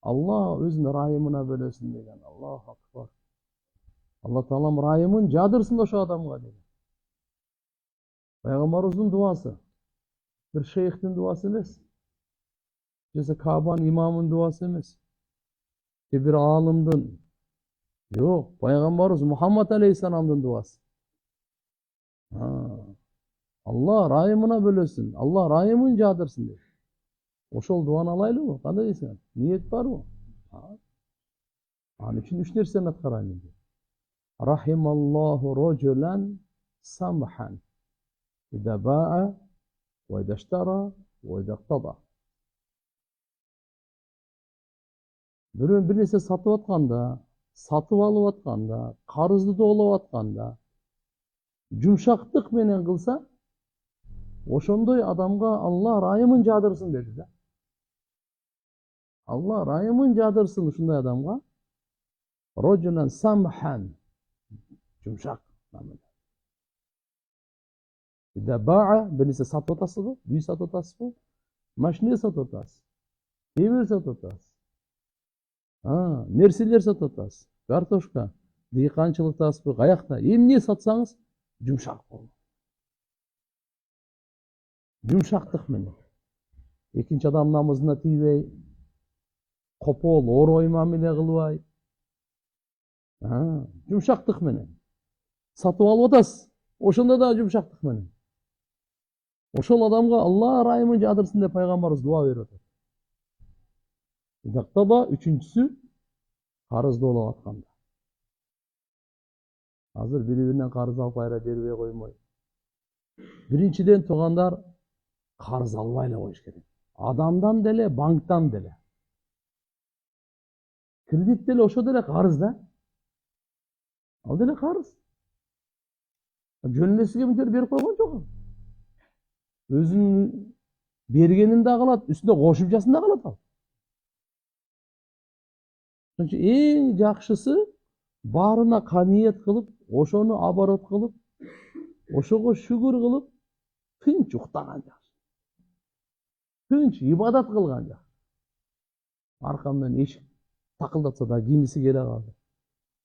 Allah özünün rayımına bölösün деген. Allahu akbar. Allah Taalam rayымын жадырсын ошо адамга деген. Пайгамбарыбыздын дуасы. Bir şeyhtin duası эмес. Же Кабанын имамынын дуасы эмес. Же bir алымдын. Yok, Пайгамбарыбыз Muhammed Aleyhisselam'dın duası. Allah rayımına bölösün. Allah rayımın jadırsın dedi. Oşol duаны алайлыбы? Кандай дейсиң? Ниет барбы? Анын үчүн 3 нерсени аткарайын dedi. Rahimallahu rajulan samhan. İza ba'a ve iza ishtara ve iza iqtada. Bir nерсе сатып атканда, сатып алып атканда, карызды тоолоп атканда жумшактык менен кылса, ошондой адамга Allah райымын жадырсын dedi да. Allah rayımın jadırsın ушундай адамга. Rajulan samhan. Yumuşak. İza ba'a, bir nерсе сатып атасызбы? Үй сатып атасызбы? Машина сатып атасыз. Темир сатып атасыз. Нерселер сатып атасыз. Картошка, дыйканчылыктасызбы? Каякта? Эмне сатсаңыз, жумшак болу. Жумшактык менен. Экинчи адам намызына тийбей, копол, орой мамиле кылбай. Жумшактык менен. Сатып алып атасыз. Ошондо да жумшактык менен. Ошол адамга Allah райымын жадырсын деп пайгамбарыбыз дуа берип атат. Иктада үчүнчүсү карызды болуп атканда. Азыр бири-биринен карыз алып кайра бербей коймой. Биринчиден туугандар карыз албай эле коюш керек. Адамдан деле, банктан деле. Кредит деле ошо деле карыз да. Ал деле карыз. Жөн эле сизге мынтип берип койгон жок. Өзүнүн бергенин да калат, үстүнө кошумчасын да калат ал. Эң жакшысы баарына каниет кылып, ошону оборот кылып, ошого шүгүр кылып, тынч уктаган жакшы. Тынч ибадат кылган жакшы. Аркам менен эшик такылдатса да кимиси келе калды.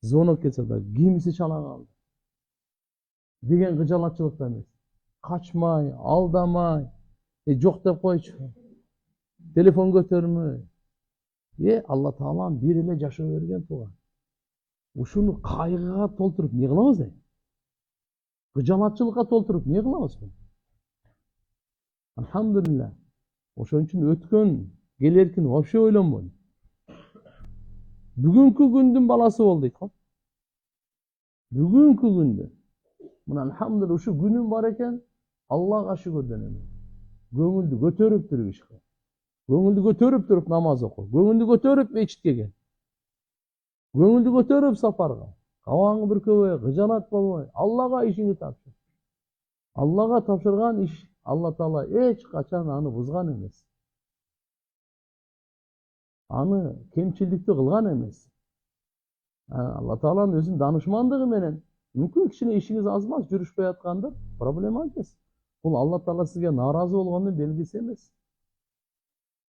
Звонок келсе да кимиси чала калды. Деген кыжалатчылыкта эмес. Качмай, алдамай, жок деп койчу. Телефон көтөрмөй. Алла Таалам бир эле жашоо берген тууган. Ушуну кайгыга толтуруп не кылабыз дейм? Кыжалатчылыкка толтуруп не кылабыз? Алхамдулилlah. Ошон үчүн өткөн, келеркин вообще ойлонбойм. Бүгүнкү күндүн баласы бол дейт го. Бүгүнкү күндүн. Мына алхамдулилlah ушу күнүм бар экен, Аллага шүгүрдөн эми. Көңүлдү көтөрүп туруп иш кыл. Көңүлдү көтөрүп туруп намаз оку. Көңүлдү көтөрүп мечитке кел. Көңүлдү көтөрүп сапарга. Кабагың бүркөбөй, кыжалат болбой, Аллага ишиңди тапшыр. Аллага тапшырган иш Алла Таала эч качан аны бузган эмес. Аны кемчилдиктүү кылган эмес. Алла Тааланын өзүнүн данышмандыгы менен мүмкүн кичине ишиңиз азмаз жүрүшпөй атканда проблема эмес. Бул Алла Таала сизге нааразы болгондун белгиси эмес.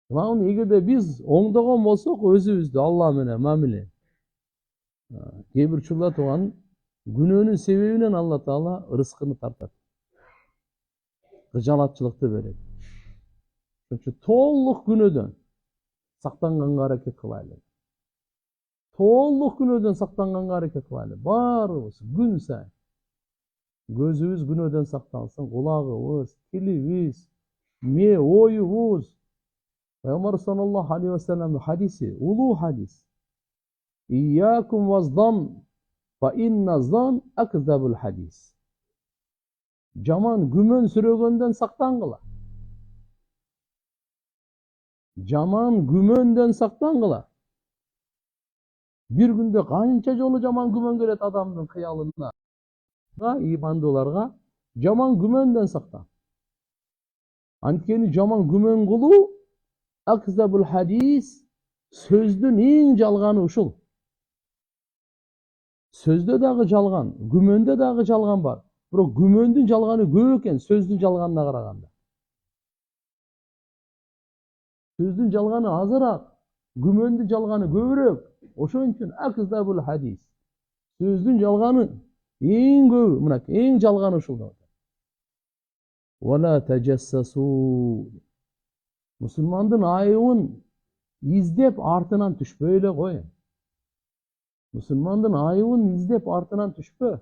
Мына эгерде биз оңдогон болсок, өзүбүздү Алла менен мамиле. Кээ бир учурда тууган күнөөнүн себебинен Алла Таала ырыскыны тартат. Кыжалатчылыкты берет. Ошон толук күнөөдөн сактанганга аракет кылайлы. Толук күнөөдөн сактанганга аракет кылайлы. Баарыбыз күн сайын. Көзүбүз күнөөдөн сакталсын, кулагыбыз, тилибиз, оюбуз. Пайгамбар саллаллаху алейхи ва салламдын хадиси, улуу хадис. Iyyakum vazdan fa inna zan akzabul hadis. Жаман күмөн сүрөгөндөн сактангыла. Жаман күмөндөн сактангыла. Бир күндө канча жолу жаман күмөн келет адамдын кыялына. Имандууларга жаман күмөндөн сактан. Анткени жаман күмөн кылуу акзабул hadis, сөздүн эң жалганы ушул. Сөздө дагы жалган, күмөндө дагы жалган бар. Бирок күмөндүн жалганы көп экен сөздүн жалганына караганда. Сөздүн жалганы азыраак. Күмөндү жалганы көбүрөөк. Ошон үчүн акзабул хадис. Сөздүн жалганы эң көбү, мына эң жалганы ушул. Вала тажассасу. Мусулмандын айыбын издеп артынан түшпөй эле кой. Мусулмандын айыбын издеп артынан түшпө.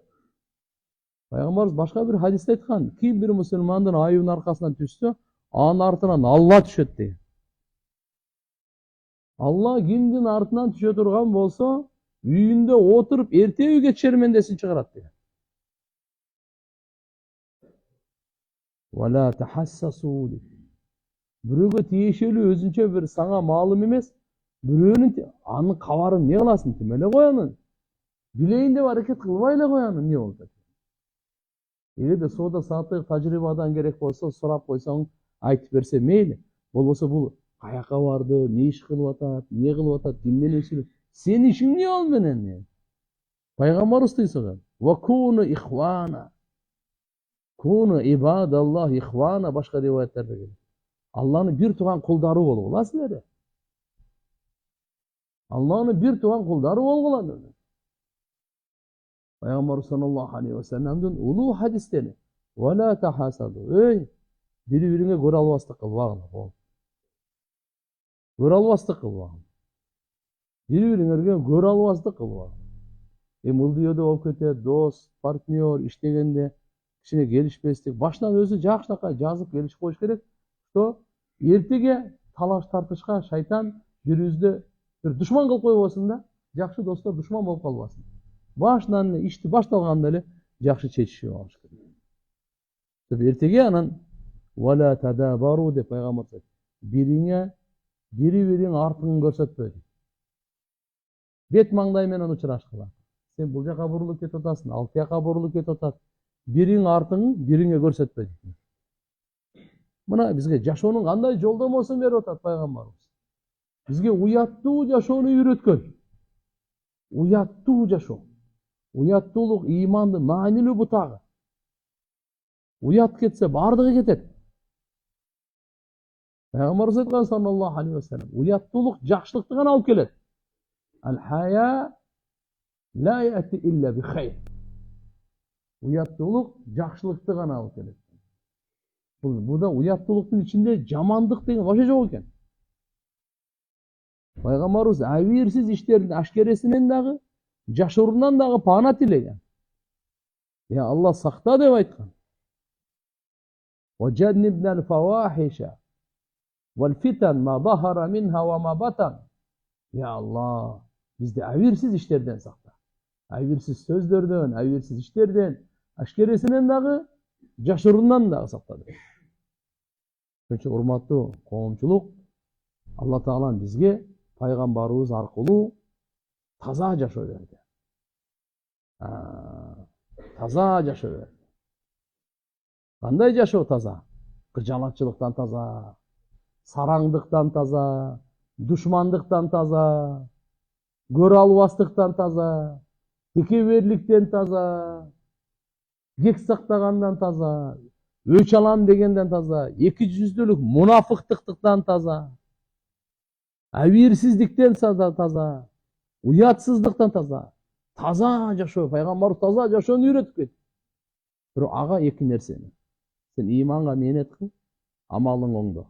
Пайгамбарыбыз башка бир хадисте айткан, ким бир мусулмандын айыбынын аркасынан түшсө, анын артынан Алла түшөт деген. Алла кимдин артынан түшө турган болсо, үйүндө отуруп эртең үйгө чермендесин чыгарат деген. Вала тахассасу. Бирөөгө тиешелүү өзүнчө бир саңа маалым эмес, бирөөнүн анын кабарын эмне кыласың, тим эле кой анын. Билейин деп аракет кылбай эле кой анын эмне болот. Эгерде соода сааттык тажрыйбадан керек болсо, сурап койсоң, айтып берсе мейли. Болбосо бул каяка барды, эмне иш кылып атат, эмне кылып атат, ким менен сүйлөшөт. Сенин ишиң эмне ал менен? Пайгамбарыбыз тыйсыган. Ва куну ихвана. Куну ибадаллах ихвана, башка риваяттарда келет. Алланы бир туган кулдары болгула силер. Алланы бир туган кулдары болгула. Пайгамбар саллаллаху алейхи ва салламдын улуу хадистери. Вала тахасаду. Бири-бириңе көрө албастык кылбагыла. Көрө албастык кылбагыла. Бири-бириңерге көрө албастык кылбагыла. Бул дүйөдө болуп кетет, дос, партнер иштегенде кичине келишпестик, башынан өзү жакшынакай жазып келишип коюш керек. Что эртеге талаш тартышка шайтан бирибизди бир душман кылып койбосун да, жакшы достор душман болуп калбасын. Башынан ишти башталганда эле жакшы чечишип алыш керек. Эртеге анан вала тадабару деп пайгамбар айтты. Бири-бириң артыңын көрсөтпө. Бет маңдай менен учурашкыла. Сен бул жака бурулуп кетип атасың, ал жака бурулуп кетип атат. Бириң артыңы бириңе көрсөтпө. Мына бизге жашоонун кандай жолдомосун берип атат пайгамбарыбыз. Бизге уяттуу жашоону үйрөткөн. Уяттуу жашоо. Уяттуулук ыймандын маанилүү бутагы. Уят кетсе бардыгы кетет. Пайгамбарыбыз айткан саллаллаху алейхи ва саллям, уяттуулук жакшылыкты гана алып келет. Ал-хая ла яти илля би хайр. Уяттуулук жакшылыкты гана алып келет. Буда уяттуулуктун ичинде жамандык деген вообще жок экен. Пайгамбарыбыз абийирсиз иштердин ашкересинен дагы, жашырунан дагы паана тилеген. Я Алла сакта деп айткан. وَجَنِّبْنَا الْفَوَاحِشَ وَالْفِتَنَ مَا ظَهَرَ مِنْهَا وَمَا بَطَنَ. Ya Allah, bizde abiyirsiz işlerden sakla. Abiyirsiz sözlerden, abiyirsiz işlerden, aşkeresinden dağı, jaşırından dağı sakladı. Çünkü urmattуу коомчулук, Allah Taala'nın bizge Paygambarыбыз аркылуу таза жашоо берди. Таза жашоо берди. Кандай жашоо таза? Кыжалатчылыктан таза, сараңдыктан таза, душмандыктан таза, көрө албастыктан таза, текеберликтен таза, кек сактагандан таза, өч алам дегенден таза, эки жүздүүлүк мунафыктыктан таза, абийирсиздиктен таза, уятсыздыктан таза. Таза жашоо, пайгамбар таза жашоону үйрөтүп кетти. Бирок ага эки нерсени. Sen imanга менет кыл, амалың оңдо.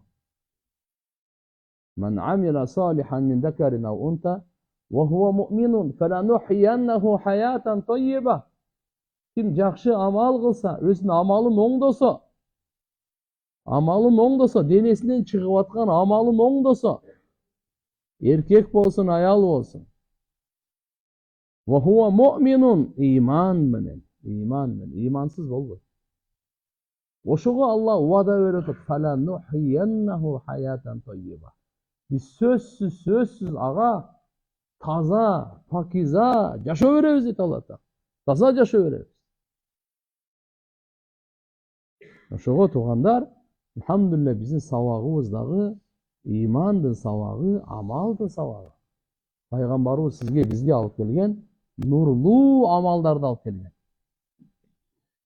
من عمل صالحا من ذكر أو أنثى وهو مؤمن فلنحيينه حياة طيبة. Kim жақсы амал кылса, өзүнүн амалын оңдосо, денесинен чыгып аткан амалын оңдосо, эркек болсун, аял болсун. وهو مؤمن, иман менен, имансыз болбойт. Ошого Алла убада берип атат. فلنحيينه حياة طيبة. Biz сөзсүз ага таза, пакиза жашоо беребиз дейт Алла Таала. Таза жашоо беребиз. Ошого туугандар, алхамдулилlah биздин сабагыбыз дагы имандын сабагы, амалдын сабагы. Пайгамбарыбыз бизге алып келген нурлуу амалдарды алып келген.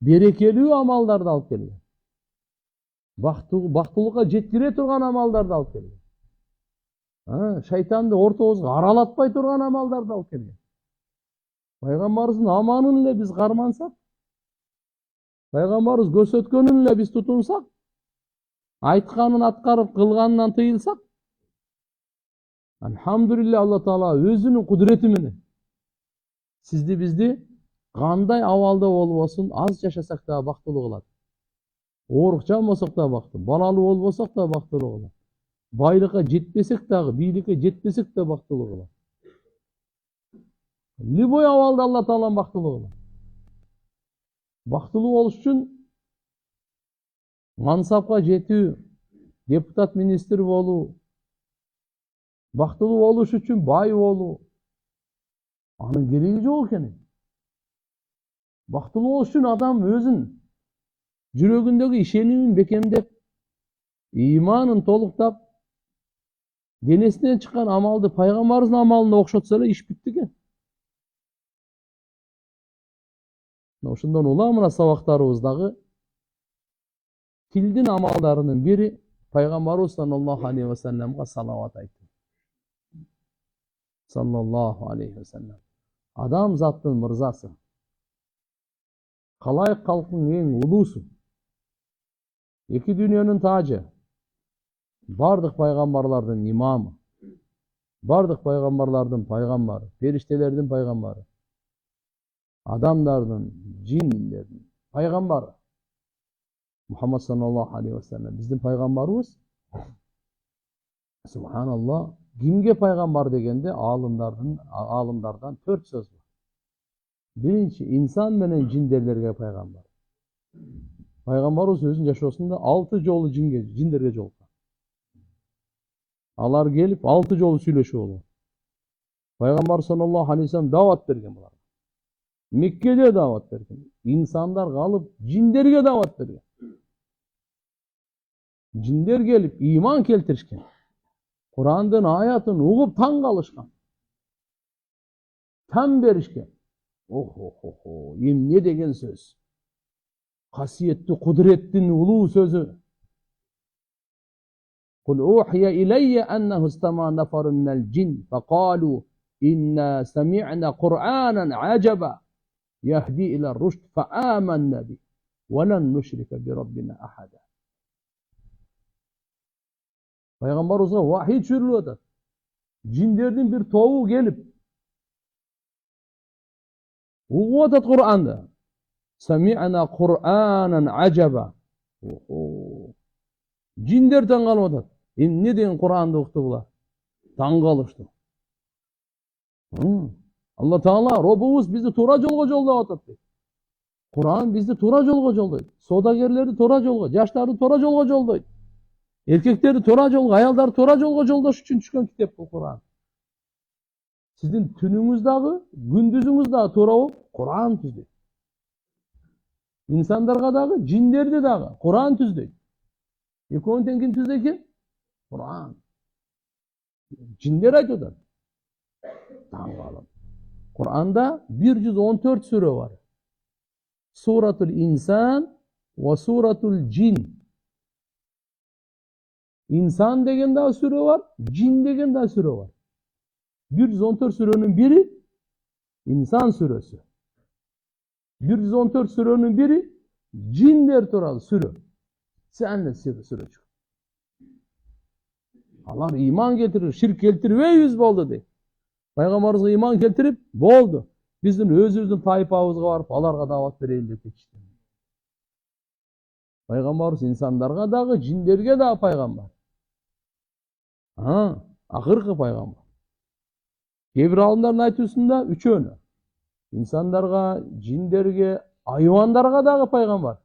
Берекелүү амалдарды алып келген. Бактылыкка жеткире турган амалдарды алып келген. Шайтанды ортобузга аралатпай турган амалдарды алып келген. Пайгамбарыбыздын аманын эле биз кармансак, пайгамбарыбыз көрсөткөнүн эле биз тутунсак, айтканын аткарып кылганынан тыйылсак, алхамдулилля, Алла Таала өзүнүн кудурети менен сизди бизди кандай абалда болбосун аз жашасак да бактылуу кылат. Оорукчан болсок да бактылуу, балалуу болбосок да бактылуу кылат. Байлыкка жетпесек дагы, бийликке жетпесек да бактылуу кылат. Любой абалда Алла Таала бактылуу кылат. Бактылуу болуш үчүн мансапка жетүү, депутат, министр болуу, бактылуу болуш үчүн бай болуу, анын кереги жок экен. Бактылуу болуш үчүн адам өзүн жүрөгүндөгү ишенимин бекемдеп, ыйманын толуктап, денесинен чыккан амалды пайгамбарыбыздын амалына окшотсо эле иш бүттү экен. Ошондон улам мына сабактарыбыздагы тилдин амалдарынын бири пайгамбарыбыз саллаллаху алейхи ва салламга салават айтуу. Саллаллаху алейхи ва саллам. Адам заттын мырзасы. Калайык калктын эң улуусу. Эки дүйнөнүн таажы. Бардык пайгамбарлардын имамы. Бардык пайгамбарлардын пайгамбары, периштелердин пайгамбары. Адамдардын, жиндердин пайгамбары. Мухаммад саллаллаху алейхи ва саллам биздин пайгамбарыбыз. Субханаллах. Кимге пайгамбар дегенде алымдардан 4 сөз бар. Биринчи, инсан менен жиндерлерге пайгамбар. Пайгамбарыбыз өзүнүн жашоосунда 6 жолу жиндерге жолуккан. Алар келип 6 жолу сүйлөшүп болгон. Пайгамбар саллаллаху алейхи ва саллам дават берген буларга. Меккеде дават берген. İnsanlar калып жиндерге дават берген. Жиндер келип иман келтиришкен. Курандын аятын угуп таң калышкан. Tan berişken. Oh, emne деген söz. Kasiyetli, kudrettin ulu sözü. Kul uhiye ileyye ennehu istama neferun minel cin fekalu inna semi'na Kur'anen acaba yahdi ila rushd fe amenne bih ve len nüşrike bi Rabbina ahada. Peygamberimize vahiy düşürülüyor. Cinlerden bir toğu gelip uğuatat Kur'an'da. Semi'na Kur'anen acaba. Cinler taң kalmadı. Ne deyin Kur'an'da okudu bular? Taң kalıştı. Allah Teala Rabbimiz bizi to'ra yo'lga yo'llayotdi. Kur'an bizi to'ra yo'lga yo'llaydi. Savdogarlarni to'ra yo'lga, yoshlarni to'ra yo'lga yo'llaydi. Erkeklerni to'ra yo'lga, ayollarni to'ra yo'lga yo'llash uchun tushgan kitob bu Kur'an. Sizin tününüzdagi, gündüzünüzdagi to'ra bo'lib Kur'an tuzdi. İnsanlarga dagı, jinlerdi dagı Kur'an tuzdi. Eko'ni teң kim tuzdi ekan? Kur'an. Jinler aytadi. Taң kalın. Kur'an'da 114 sure var. Suratul İnsan ve Suratul Cin. İnsan degen daha sure var, cin degen daha sure var. 114 surenin biri İnsan suresi. 114 surenin biri cinler turalı sure. Senle sure çık. Allah iman getirir, şirk keltirmeyiz boldu deydi. Peygamberimiz iman keltirip boldu. Bizim özümüzün tayfabızga barıp alarga davat bereyim dep ketişti. Peygamberimiz insanlarga dagı, jinlerge dagı peygamber. Akırkı peygamber. Kebir alımların aytısında üçönü. İnsanlarga, jinlerge, hayvanlarga dagı peygamber.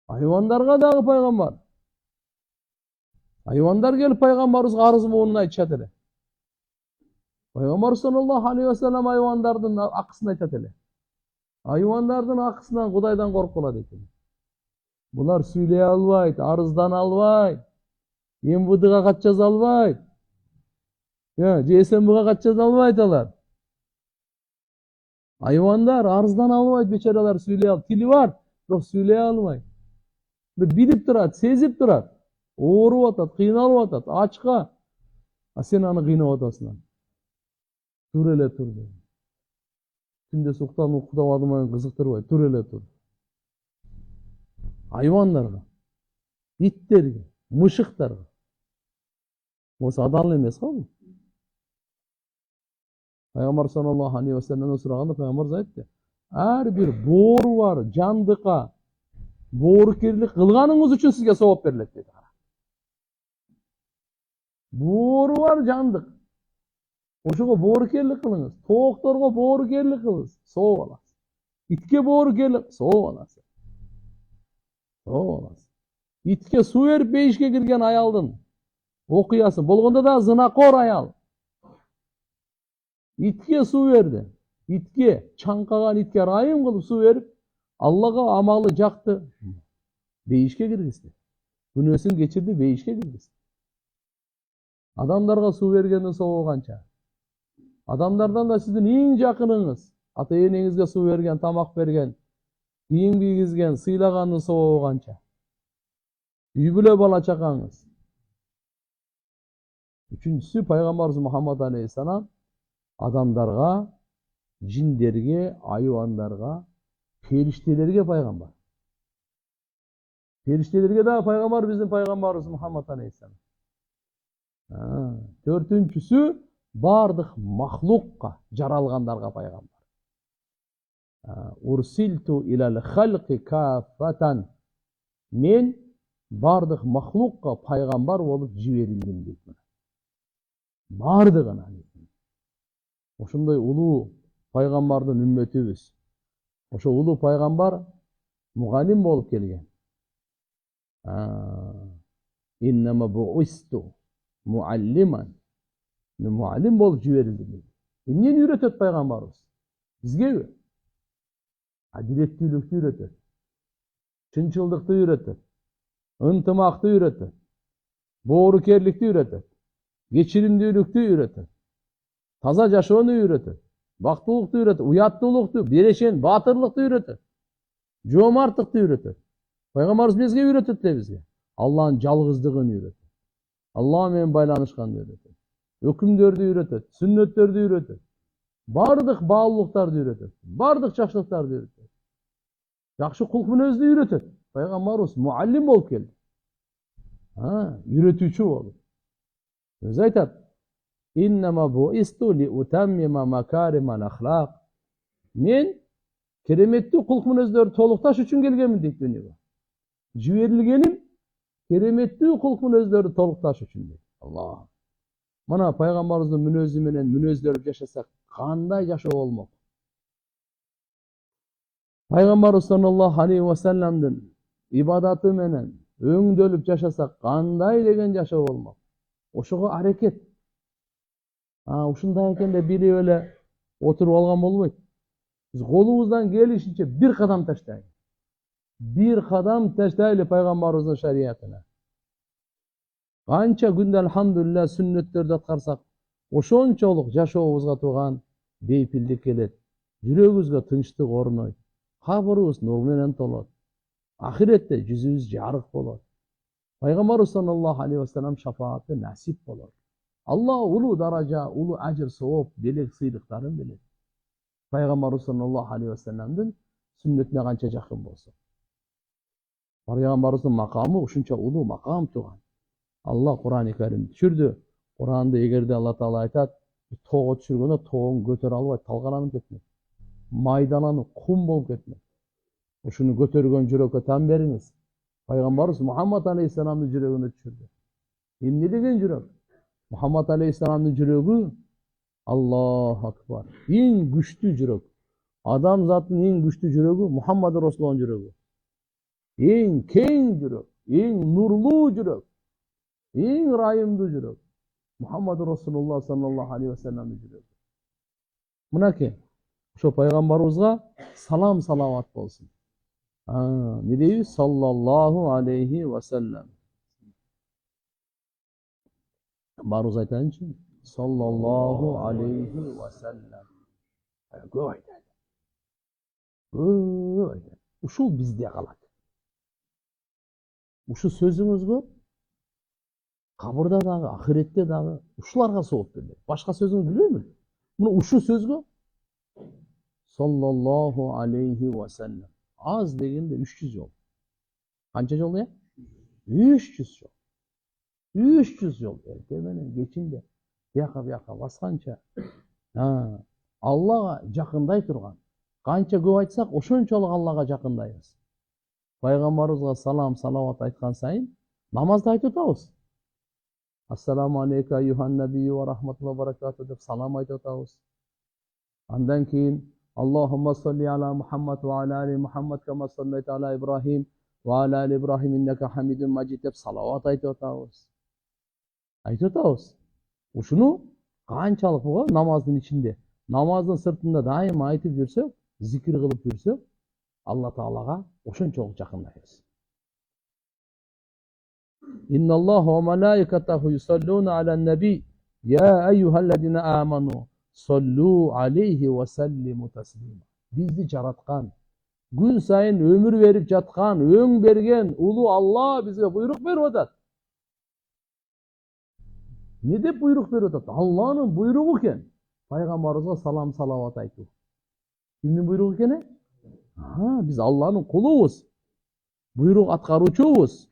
Hayvanlarga dagı peygamber. Hayvanlar gelip peygamberimizge arız moğununu aytışat ele. Peygamber sallallahu aleyhi ve sellem hayvanlardan akısını aytat ele. Hayvanlardan akısından Kudaydan korkula deydi. Bunlar süyley albaydı, arızdan albaydı. MVD'ga kaç yaz albaydı. Ya, GSM'ga kaç yaz albaydı alar. Hayvanlar arızdan albaydı, beçaralar süyley al. Tili var, yok süyley almaydı. Bilip durat, sezip durat. Oğurup atat, kıynalıp atat, açka. Sen аны кыйнап атасың. Тур эле тур. Түнде суктан уктабадым, кызыктырбай, тур эле тур. Hayvanlarga, itlerge, мышыктарга. Осы адал эмес го бул. Пайгамбар саллаллаху алейхи ва салламдан сураганда пайгамбарыбыз айтты: "Ар бир боору бар жандыкка боорукерлик кылганыңыз үчүн сизге сооп берилет" dedi. Боору бар жандык. Ошого боорукерлик кылыңыз. Тоокторго боорукерлик кылыңыз, сооп аласыз. Итке боорукерлик, сооп аласыз. Сооп аласыз. Итке суу берип бейишке кирген аялдын окуясы болгондо да зынакор аял. Итке суу берди. Итке, чаңкаган итке райым кылып суу берип, Аллага амалы жакты. Бейишке киргизди. Күнөөсүн кечирди, бейишке киргизди. Адамдарга суу бергендин сообу канча? Адамдардан да сиздин эң жакыныңыз, ата энеңизге суу берген, тамак берген, кийим кийгизген, сыйлагандын сообу канча? Үй бүлө бала чакаңыз. Үчүнчүсү, пайгамбарыбыз Мухаммад алейхиссалам адамдарга, жиндерге, айвандарга, периштелерге пайгамбар. Периштелерге да пайгамбар биздин пайгамбарыбыз Мухаммад алейхиссалам. Төртүнчүсү, бардык махлукка, жаралгандарга пайгамбар. Урсилту илал халқи кафатан. Мен бардык махлукка пайгамбар болуп жиберилдим дейт. Бардыгына. Ошондой улуу пайгамбардын үммөтүбүз. Ошо улуу пайгамбар мугалим болуп келген. Иннама буисту муаллиман. Мен муалим болуп жиберилдим. Эмнени үйрөтөт пайгамбарыбыз? Бизгеби? Адилеттүүлүктү үйрөтөт. Чынчылдыкты үйрөтөт. Ынтымакты үйрөтөт. Боорукерликти үйрөтөт. Кечиримдүүлүктү үйрөтөт. Таза жашоону үйрөтөт. Бактылыкты үйрөтөт. Уяттуулукту, берешен, баатырлыкты үйрөтөт. Жоомарттыкты үйрөтөт. Пайгамбарыбыз бизге үйрөтөт да бизге. Аллахтын жалгыздыгын үйрөтөт. Аллах менен байланышканды үйрөтөт. Өкүмдөрдү үйрөтөт, сүннөттөрдү үйрөтөт. Бардык баалуулуктарды үйрөтөт. Бардык жакшылыктарды үйрөтөт. Жакшы кулк мүнөздү үйрөтөт. Пайгамбарыбыз муаллим болуп келди. Үйрөтүүчү болуп. Өзү айтат: "Иннама буисту ли утаммима макаримал ахлак." Мен кереметтүү кулк мүнөздөрдү толукташ үчүн келгенмин дейт дүйнөгө. Жиберилгеним кереметтүү кулк мүнөздөрдү толукташ үчүн дейт. Аллах. Мына пайгамбарыбыздын мүнөзү менен мүнөздөрүп жашасак, кандай жашоо болмок? Пайгамбарыбыз саллаллаху алейхи ва салламдын ибадаты менен өңдөлүп жашасак, кандай деген жашоо болмок? Ошого аракет. Ушундай экен деп билип эле отуруп алган болбойт. Биз колубуздан келишинче бир кадам таштайлы. Бир кадам таштайлы пайгамбарыбыздын шариятына. Канча күндө алхамдулилля сүннөттөрдү аткарсак, ошончолук жашообузга турган бейпилдик келет. Жүрөгүбүзгө тынчтык орнойт. Кабырыбыз нур менен толот. Ахиретте жүзүбүз жарык болот. Пайгамбарыбыз саллаллаху алейхи ва саллам шафааты насип болот. Аллах улуу даража, улуу ажыр сооп, делек сыйлыктарын берет. Пайгамбарыбыз саллаллаху алейхи ва салламдын сүннөтүнө канча жакын болсо. Пайгамбарыбыздын макамы ушунча улуу макам турган. Аллах Кур'ан-ы Карим түшүрдү. Кур'анды эгерде Алла Таала айтат, тоого түшүргөндө тоогун көтөрө албайт, талкаланып кетмек. Майдаланып, кум болуп кетмек. Ушуну көтөргөн жүрөккө тан бериңиз. Пайгамбарыбыз Мухаммад алейхиссаламдын жүрөгүнө түшүрдү. Эмне деген жүрөк? Мухаммад алейхиссаламдын жүрөгү, Аллаху акбар, эң күчтүү жүрөк. Адамзаттын эң күчтүү жүрөгү Мухаммад Расулуллахтын жүрөгү. Эң кең жүрөк, эң нурлуу жүрөк, эң райымдуу жүрөк. Мухаммад Расулуллах саллаллаху алейхи ва салламдын жүрөгү. Мынакей, ошо пайгамбарыбызга салам салават болсун. Не дейбиз? Саллаллаху алейхи ва саллам. Барыбыз айтайынчы? Саллаллаху алейхи ва саллам. Көп айтайын. Көп айтайын. Ушул бизде калат. Ушу сөзүңүзгө кабырда дагы, ахиретте дагы ушуларга сооп берилет. Башка сөзүн билбеймин. Мына ушу сөзгө саллаллаху алейхи ва саллям аз дегенде 300 жол. Канча жол ya? 300 жол. 300 жол. Менен кечинде бияка басканча Аллага жакындай турган. Канча көп айтсак, ошончолук Аллага жакындайбыз. Пайгамбарыбызга салам, салават айткан сайын намазда айтып атабыз. Ассаламу алейка айюхан набий ва рахматуллахи ва баракату деп салам айтып атабыз. Андан кийин Аллахумма салли ала Мухаммад ва ала али Мухаммад кама саллайта ала Ибрахим ва ала али Ибрахим иннака хамидун маджид деп салават айтып атабыз. Айтып атабыз. Ушуну канчалык буга намаздын ичинде, намаздын сыртында дайыма айтып жүрсөк, зикир кылып жүрсөк, Алла Таалага ошончолук жакындайбыз. إن الله وملائكته يصلون على النبي يا أيها الذين آمنوا صلوا عليه وسلموا تسليما. Bizdi жараткан, gün сайын өмүр берип жаткан, өң берген улуу Алла бизге буйрук берип атат. Не деп буйрук берип атат? Алланын буйругу экен. Пайгамбарыбызга салам салават айтуу. Кимдин буйругу экен? Биз Алланын кулубуз. Буйрук аткаруучубуз.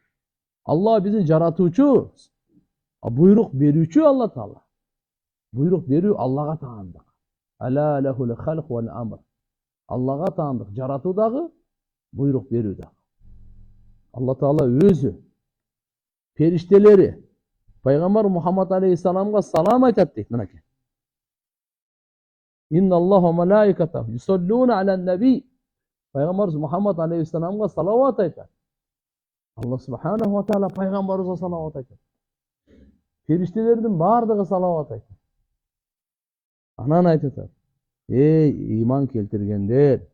Allah bizim жаратуучу, буйрук берүүчү Алла Таала. Буйрук берүү Аллага таандык. Ала лахул халq вал амр. Аллага таандык, жаратуу дагы, буйрук берүү дагы. Алла Таала өзү периштелери Пайгамбар Мухаммад алейхиссаламга салам айтат дейт мынакей. Инналлаху малаикатаху юсаллуна алан наби. Пайгамбар Мухаммад алейхиссаламга салават айтат. Allah subhanahu wa ta'ala Peygamberimize salavat aytат. Периштелердин бардыгы салават айтат. Анан айтат. Ey иман келтиргендер.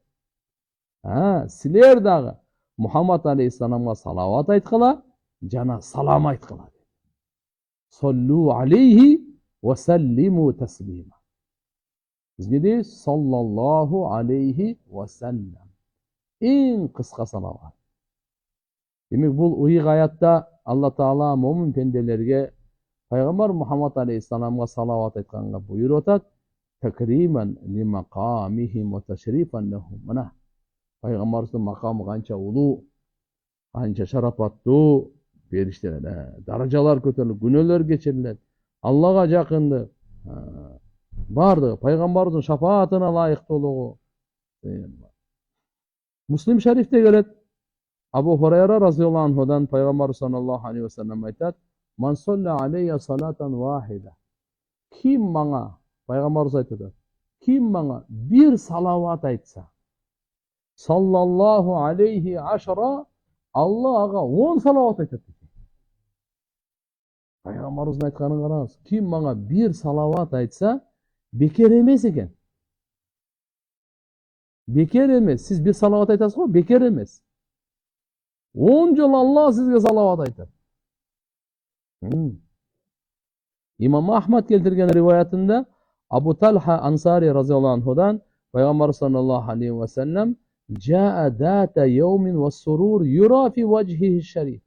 Силер дагы Мухаммад алейхиссаламга салават айткыла, жана салам айткыла. Саллу алейхи ва саллиму таслима. Бизге де саллаллаху алейхи ва саллам. Эң кыска салават. Демек бул ыйык аятта Алла Таала момин пенделерге Пайгамбар Мухаммад алейхиссаламга салават айтканга буйруп атат. Такриман ли мақамихим ва ташрифан лахум. Мына Пайгамбардын макамы канча улуу, канча шарапаттуу, периштелер, даражалар көтөрүлүп, күнөөлөр кечирилет. Аллага жакындык, бардыгы Пайгамбардын шафаатына ылайыктуулугу. Муслим шарифте келет. Abu Hurayra radıyallahu anhu'dan Peygamber sallallahu aleyhi ve sellem aytat. Man salla aleyya salatan vahida. Kim bana, Peygamber aytadi. Kim bana bir salavat aytsa, sallallahu aleyhi aşara, Allah'a 10 salavat aytadi. Peygamberimizin aytkanını qarаңыз. Kim bana bir salavat aytsa, bekar emas eken. Bekar emas. Siz bir salavat aytasiz go, bekar emas. 10 жыл Алла sizge salavat aytar. İmam Ahmad keltirgen rivayetinde Abu Talha Ansari radıyallahu anhu'dan Peygamber sallallahu aleyhi ve sellem Câ'e dâte yevmin ve surur yura fi vecihihi şerif.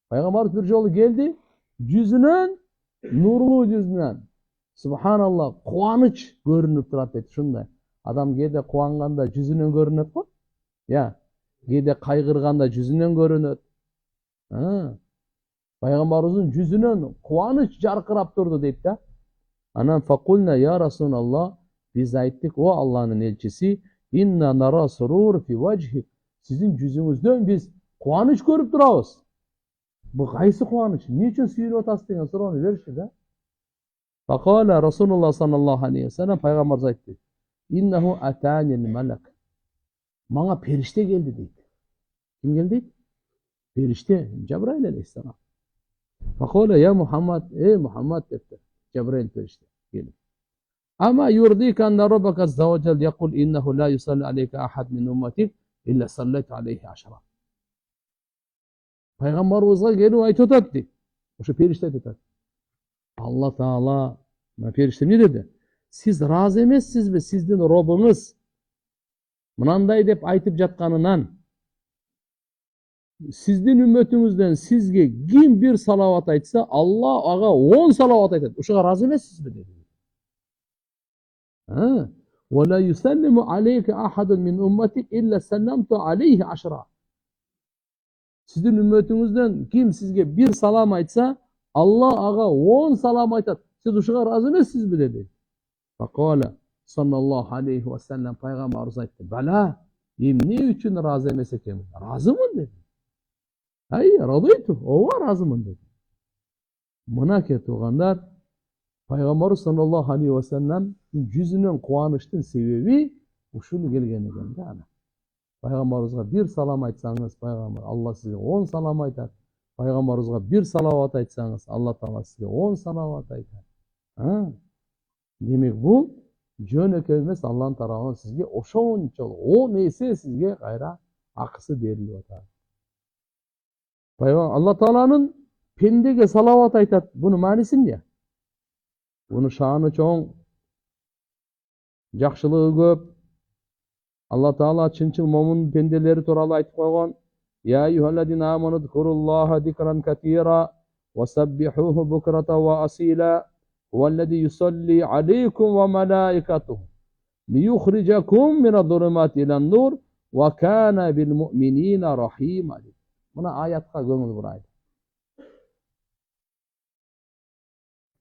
Peygamber bir yolu geldi, yüzünen, nurlu yüzünen, subhanallah, kuanıç görünüp durat dedi. Şunday, adam gede kuanganda yüzünen görünüp ko? Ya. Кейде кайгырганда жүзүнөн көрүнөт. Пайгамбарыбыздын жүзүнөн кубаныч жаркырап турду дейт да. Анан факулна я Расулаллах, биз айттык, о Алланын элчиси, инна нара сурур фи вajhik. Сиздин жүзүңүздөн биз кубаныч көрүп турабыз. Бул кайсы кубаныч? Эмне үчүн сүйүнүп атасыз деген суроону беришти да. Факала Расулуллах саллаллаху алейхи ва саллям пайгамбарыбыз айтты. Иннаху атанил малак. Bana perişte geldi deydi. Kim geldi? Perişte. Cebrail aleyhisselam. Fakole ya Muhammed, ey Muhammed dedi. Cebrail perişte. Geldi. Ama yurdika enne Rabbaka azza ve celle yakul innehu la yusalli aleyke ahad min ummetik illa sallaytu aleyhi aşara. Peygamberimize gelip ayet ötatti. Oşu perişte ötatti. Allah Teala perişte ne dedi? Siz razı emezsiz mi? Sizdin Rabbiniz mınандай деп айтып жатканынан Sizdin ümmetіңізден sizge kim bir salavat aytsa, Allah ağa 10 salavat aytadi. Uşuga razı emessizmi dedi. Ha. Ve la yusallimu aleyke ahadun min ummetik illa sallamtu aleyhi aşra. Sizin ümmetinizden kim sizge bir salam aytsa, Allah ağa 10 salam aytadi. Siz uşuga razı emessizmi dedi. Fakale sallallahu aleyhi ve sellem Peygamberimiz aytdı. Bala, ne üçün razı emes ekemiz? Razımın dedi. Hayır, radıytu. Ova razımın dedi. Mına ketugandar Peygamberimiz sallallahu aleyhi ve sellem yüzünün kuanıştın sebebi uşunu gelgen eken de ana. Peygamberimizge bir salam aytsanız, Peygamber Allah size 10 salam aytar. Peygamberimizge bir salavat aytsanız, Allah Taala size 10 salavat aytar. Ha? Demek bu jönökö emес, Allah'ın tarafından sizge oşonçol, o neyse sizge gayra akısı berilip atar. Allah Taala'nın pendege salavat aytat. Bunun manisi ne? Bunun şanı çoğun, jakşılığı köp. Allah Taala çınçıl momun pendeleri toralı aytıp koygan. Ya eyyuhellezine amanu zkurullaha zikran katira ve sabbihuhu bukrata ve asila. Huvellezî yusalli aleykum ve melâikatuhu liyukhrijakum minez-zulumâti ilen-nur ve kâne bil-mu'minîne rahîmâ. Buna ayatqa göңүл buraydı.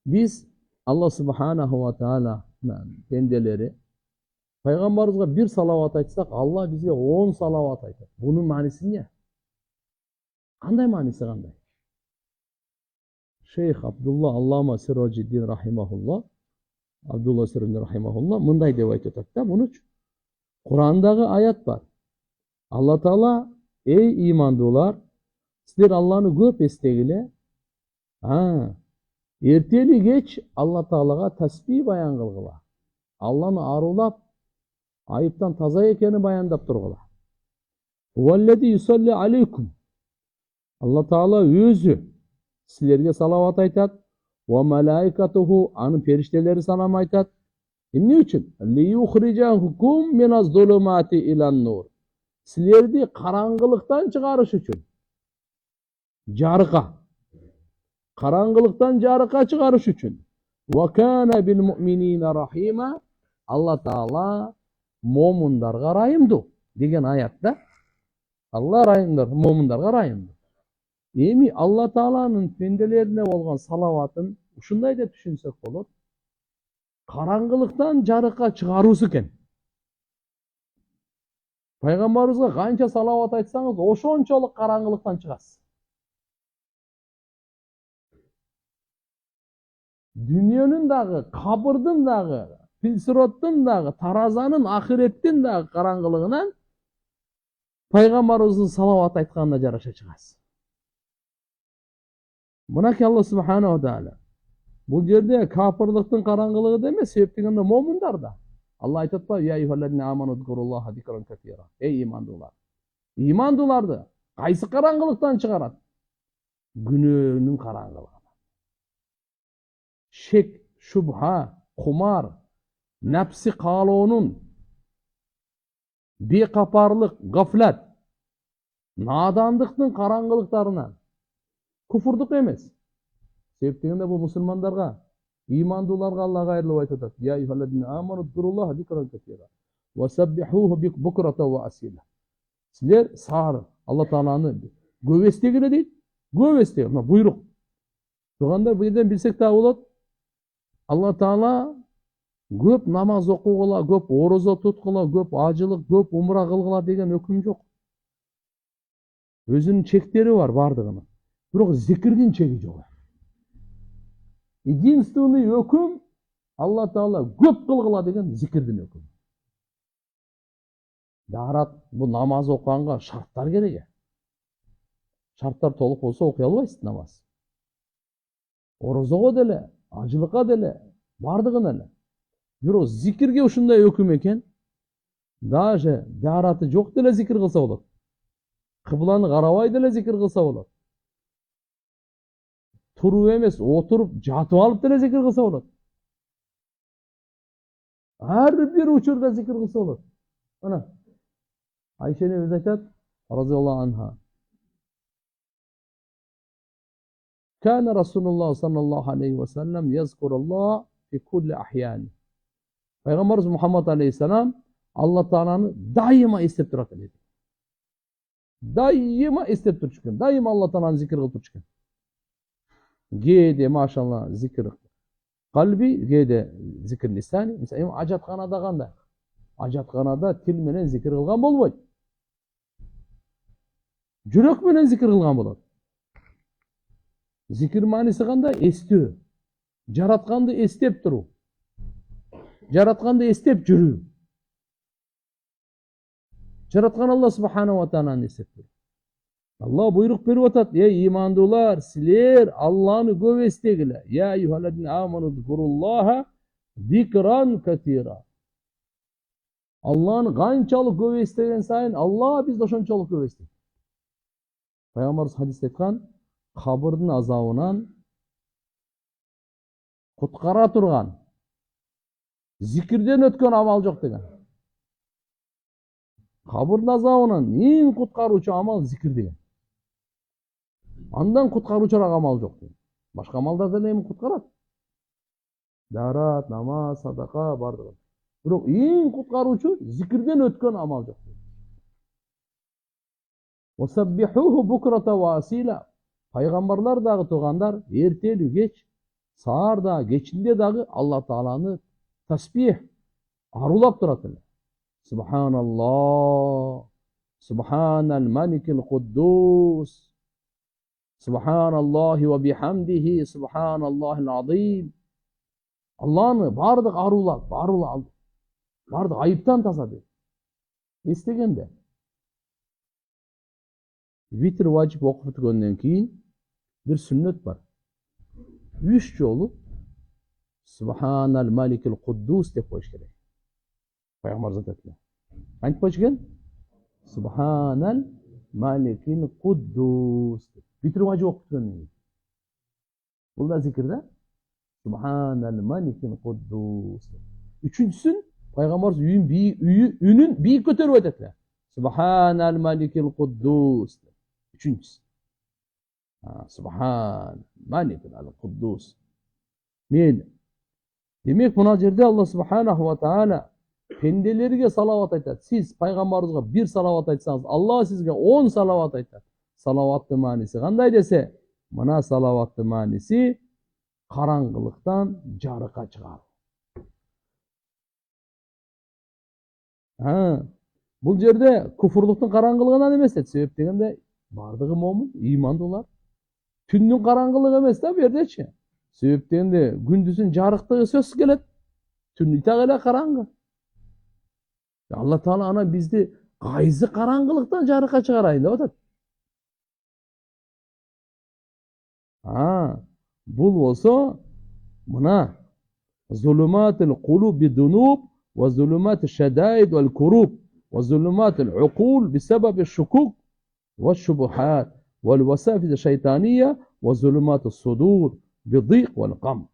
Biz Allah Subhanahu ve Teala pendeleri Peygamberimizge bir salavat aytsak, Allah bize 10 salavat aytar. Bunun manisi ne? Kanday manisi kanday? Şeyh Abdullah Allama Siraciddin rahimahullah, Abdullah Siraciddin rahimahullah mınday dep aytат da bunu. Kur'an'dagi ayat var. Allah Taala ey imandılar, sizler Allah'ını köp estegile. Ha, erteli geç Allah Taala'ga tasbih bayan kılgıla. Allah'ını arulap, ayıptan taza ekeni bayandap turgula. Huvellezî yusalli aleykum. Allah Taala özü sizlerge salavat aytat. Ve melaikatuhu, anın perişteleri salam aytat. Ne üçün? Liyukhrijakum minez-zulumâti ilen-nur. Sizlerdi karangılıktan çıkarış üçün. Jarıka. Karangılıktan jarıka çıkarış üçün. Ve kâne bil-mu'minîne rahîmâ. Allah Taala momundarga rayımdı degen ayatda. Allah rayımdır, momundarga rayımdı. Emi Allah Taala'nın pendelerine bolgan salavatın uşunday dep düşünsek bolot. Karangılıktan jarıka çıgaruusu eken. Peygamberimizge kança salavat aytsanız, oşonçoluk karangılıktan çıgasız. Dünyanın dağı, kabırdın dağı, pilsirottun dağı, tarazanın, ahirettin dağı karangılığından Peygamberimizin salavat aytkanına jaraşa çıgasız. Buna ki Allah Subhanahu Teala bu yerde kafirliktин karangılığı demes, sebeptiginde mo'minlar da. Allah aytat ba, ya eyyuhellezine amanu zkurullaha zikran katira. Ey imandılar. İmandılardı. Kaysı karangılıktan çıkarat? Gününün karangılığı. Şek, şubha, kumar, nefsi kalonun, bekaparlık, gaflet, nadandıktın karangılıklarına. Kufurduk emez. Sebeptiginde bu musulmanlarga, imandılarga Allah gayırlıp aytat. Ya eyyuhellezine amanu zkurullaha zikran katira ve sabbihuhu bukrata ve asila. Sizler sağır Allah Taala'nı göbestegile değil, göbestegile buyruk. Soğanlar bu yerden bilsek daha olur. Allah Taala köp namaz okugula, köp oroza tutkula, köp acılık, köp umra kılgıla degen öküm yok. Özünün çekteri var bardığının. Bırak zikirdin çeki yok. Единственный öküm Allah Taala köp kılgıla degen zikirdin öküm. Darat bu namaz okuganga şartlar kerek. Şartlar толук болсо окуй албайсың намаз. Орозого деле, acılıkka деле, бардыгына эле. Бирок зикирге ушундай өкүм экен. Даже жараты жок деле зикир кылса болот. Кыбланы карабай деле зикир кылса болот. Туруп эмес, отуруп, жатып алып деле зикир кылса болот. Ар бир учурда зикир кылса болот. Мына Айшенебиз айтат, разияллаху анха. Kana Rasulullah sallallahu aleyhi ve sellem yazkurullah fi kulli ahyani. Peygamberimiz Muhammed aleyhisselam Allah Teala'nı daima esnep durak dedi. Daima esnep durup çıkın. Daima Allah Teala'nı zikir kılıp durup çıkın. Gede maşallah zikir kalbi, gede zikir lisani. Mesela ajatxanada kanda. Ajatxanada til menen zikir kılgan bolboyt. Жүрөк менен зикир кылган болот. Зикир мааниси кандай? Эстөө. Жаратканды эстеп туруу. Жаратканды эстеп жүрүү. Жараткан Алла субханаху ва таааланы эстеп туруу. Алла буйрук берип атат: "Ey имандуулар, силер Алланы көп эстегиле. Я айюхаллазина аману зкуруллаха зикран катира." Алланы канчалык көп эстеген сайын Алла бизди ошончолук көп эстейт. Peygamberimiz hadiste aytkan, kabırın azabından kutkara turgan, zikirden ötken amal yok degen. Kabırın azabından en kutkarucu amal zikir degen. Andan kutkarucurak amal yok degen. Başka amallardan emin kutkarat. Darat, namaz, sadaka bardır. Bırak en kutkarucu zikirden ötken amal yok degen. وَسَبِّحُوهُ بُكْرَةَ وَاسِيلًا. Peygamberler dağı tuğanlar erteli geç, sağır dağı geçinde dağı Allah Teala'nı tasbih, arulap duratırlar. Subhanallah, Subhanal Malikil Kuddus, Subhanallahi ve bihamdihi, Subhanallahil azim. Allah'ını bardık arulap, bardık ayıptan tasadı. İstegende. Vitr vacip okup bitkenden keyin bir sünnet var. 3 jolu Subhanal Malikil Kuddus dep koyuş gerek. Peygamber Hazretleri. Aytып koyuş ekan? Subhanal Malikil Kuddus. Vitr vacip okup bitkenden keyin. Bul da zikirde. Subhanal Malikil Kuddus. Üçüncüsün Peygamberimiz ünün büyük götürüp ötetler. Subhanal Malikil Kuddus. Üçüncüsü. Subhan Malikil Kuddus. Demek buna yerde Allah Subhanahu ve Teala pendelerine salavat aytat. Siz Peygamberimize bir salavat aytsanız Allah sizge 10 salavat aytat. Salavatlı manisi kanday dese, buna salavatlı manisi karangılıktan jarıka çıkar. Бұл жерде күфірліктің қараңғылығынан емес еді. Себеп дегенде бардығы момын, имандылар. Түннің қараңғылығы емес та бердечі. Себеп дегенде күндіздің жарықтығы сөз келеді. Түн итағыла қараңғы. Алла Таала ана бізді қайзы қараңғылықтан жарыққа шығарайын деп атат. Бұл болса мына зулуматул кулуб бидунуб ва зулуматуш шадаид вал куруб وظلمات العقول بسبب الشكوك والشبهات والوساوس الشيطانية وظلمات الصدور بالضيق والغم.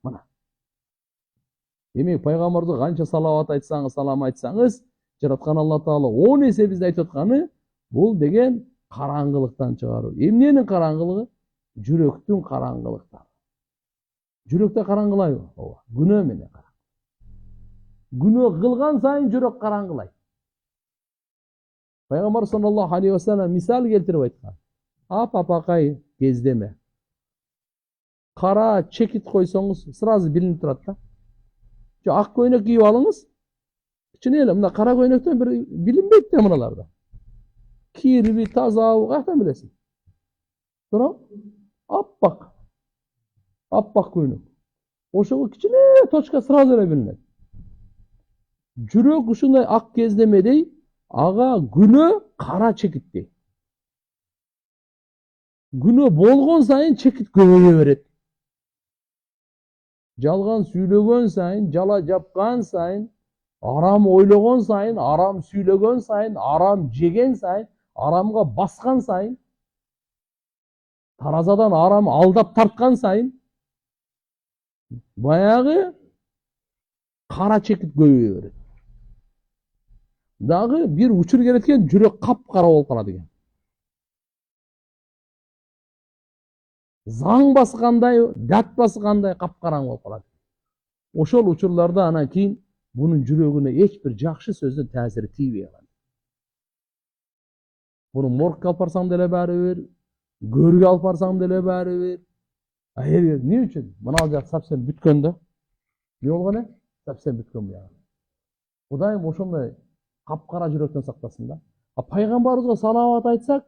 Demek Peygamberimize kança salavat aytsanız, salam aytsanız, жараткан Алла Таала 10 есе bizde aytып atkаны, бұл деген караңгылыктан чыгаруу. Эмненин караңгылыгы? Жүрөктүн караңгылыктары. Жүрөктө караңгылайбы? Ооба, күнөө менен караңгылайбы. Күнөө кылган сайын жүрөк караңгылайт. Peygamber sallallahu aleyhi ve sellem misal keltirip aytkan. Apapakay gezdeme. Kara çekit koysanız sırası bilinip turat da. Şu ak koynak giyip alınız. İçine öyle. Bunda kara koynaktan bir bilinmeyip de buralarda. Kirli, taza, kahtan bilesin. Sonra appak. Appak koynak. O şu içine toçka sırası öyle bilinir. Жүрөк ушундай ак кездемедей, ага күнөө кара чекитти. Күнөө болгон сайын чекит көбөйө берет. Жалган сүйлөгөн сайын, жала жапкан сайын, арам ойлогон сайын, арам сүйлөгөн сайын, арам жеген сайын, арамга баскан сайын, таразадан арам алдап тарткан сайын, баягы кара чекит көбөйө берет. Дагы бир учур келет экен, жүрөк капкара болуп калат экен. заң баскандай, дат баскандай капкараң болуп калат. Ошол учурларда анан кийин bunun жүрөгүнө эч бир жакшы сөздүн таасири тийбей калат. Буну моргка алып барсаң деле баары бир, көргө алып барсаң деле баары бир. Эмне үчүн? Мына жак совсем бүткөн да. Не болгон эле? Совсем бүткөн бuyагы. Кудайым ошондой капкара жүрөктөн сактасын да. Пайгамбарыбызга салават айтсак,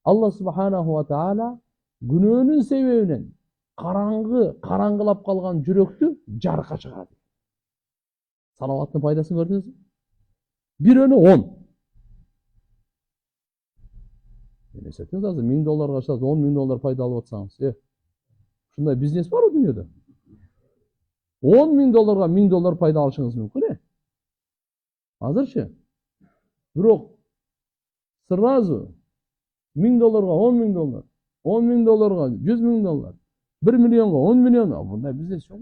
Алла субханаху ва таала күнөөнүн себебинен караңгылап калган жүрөктү жарыкка чыгарат. Салаваттын пайдасын көрдүңүзбү? Бирөөнө 10. Эсептеңиз азыр $1000 ашсаңыз, $10,000 пайда алып атсаңыз, ушундай бизнес барбы дүйнөдө? $10,000 $1,000 пайда алышыңыз мүмкүн, азырчы. Бирок сразу $1,000 $10,000, $10,000 $100,000, $1 миллионго 10 миллион, мындай бизнес жок.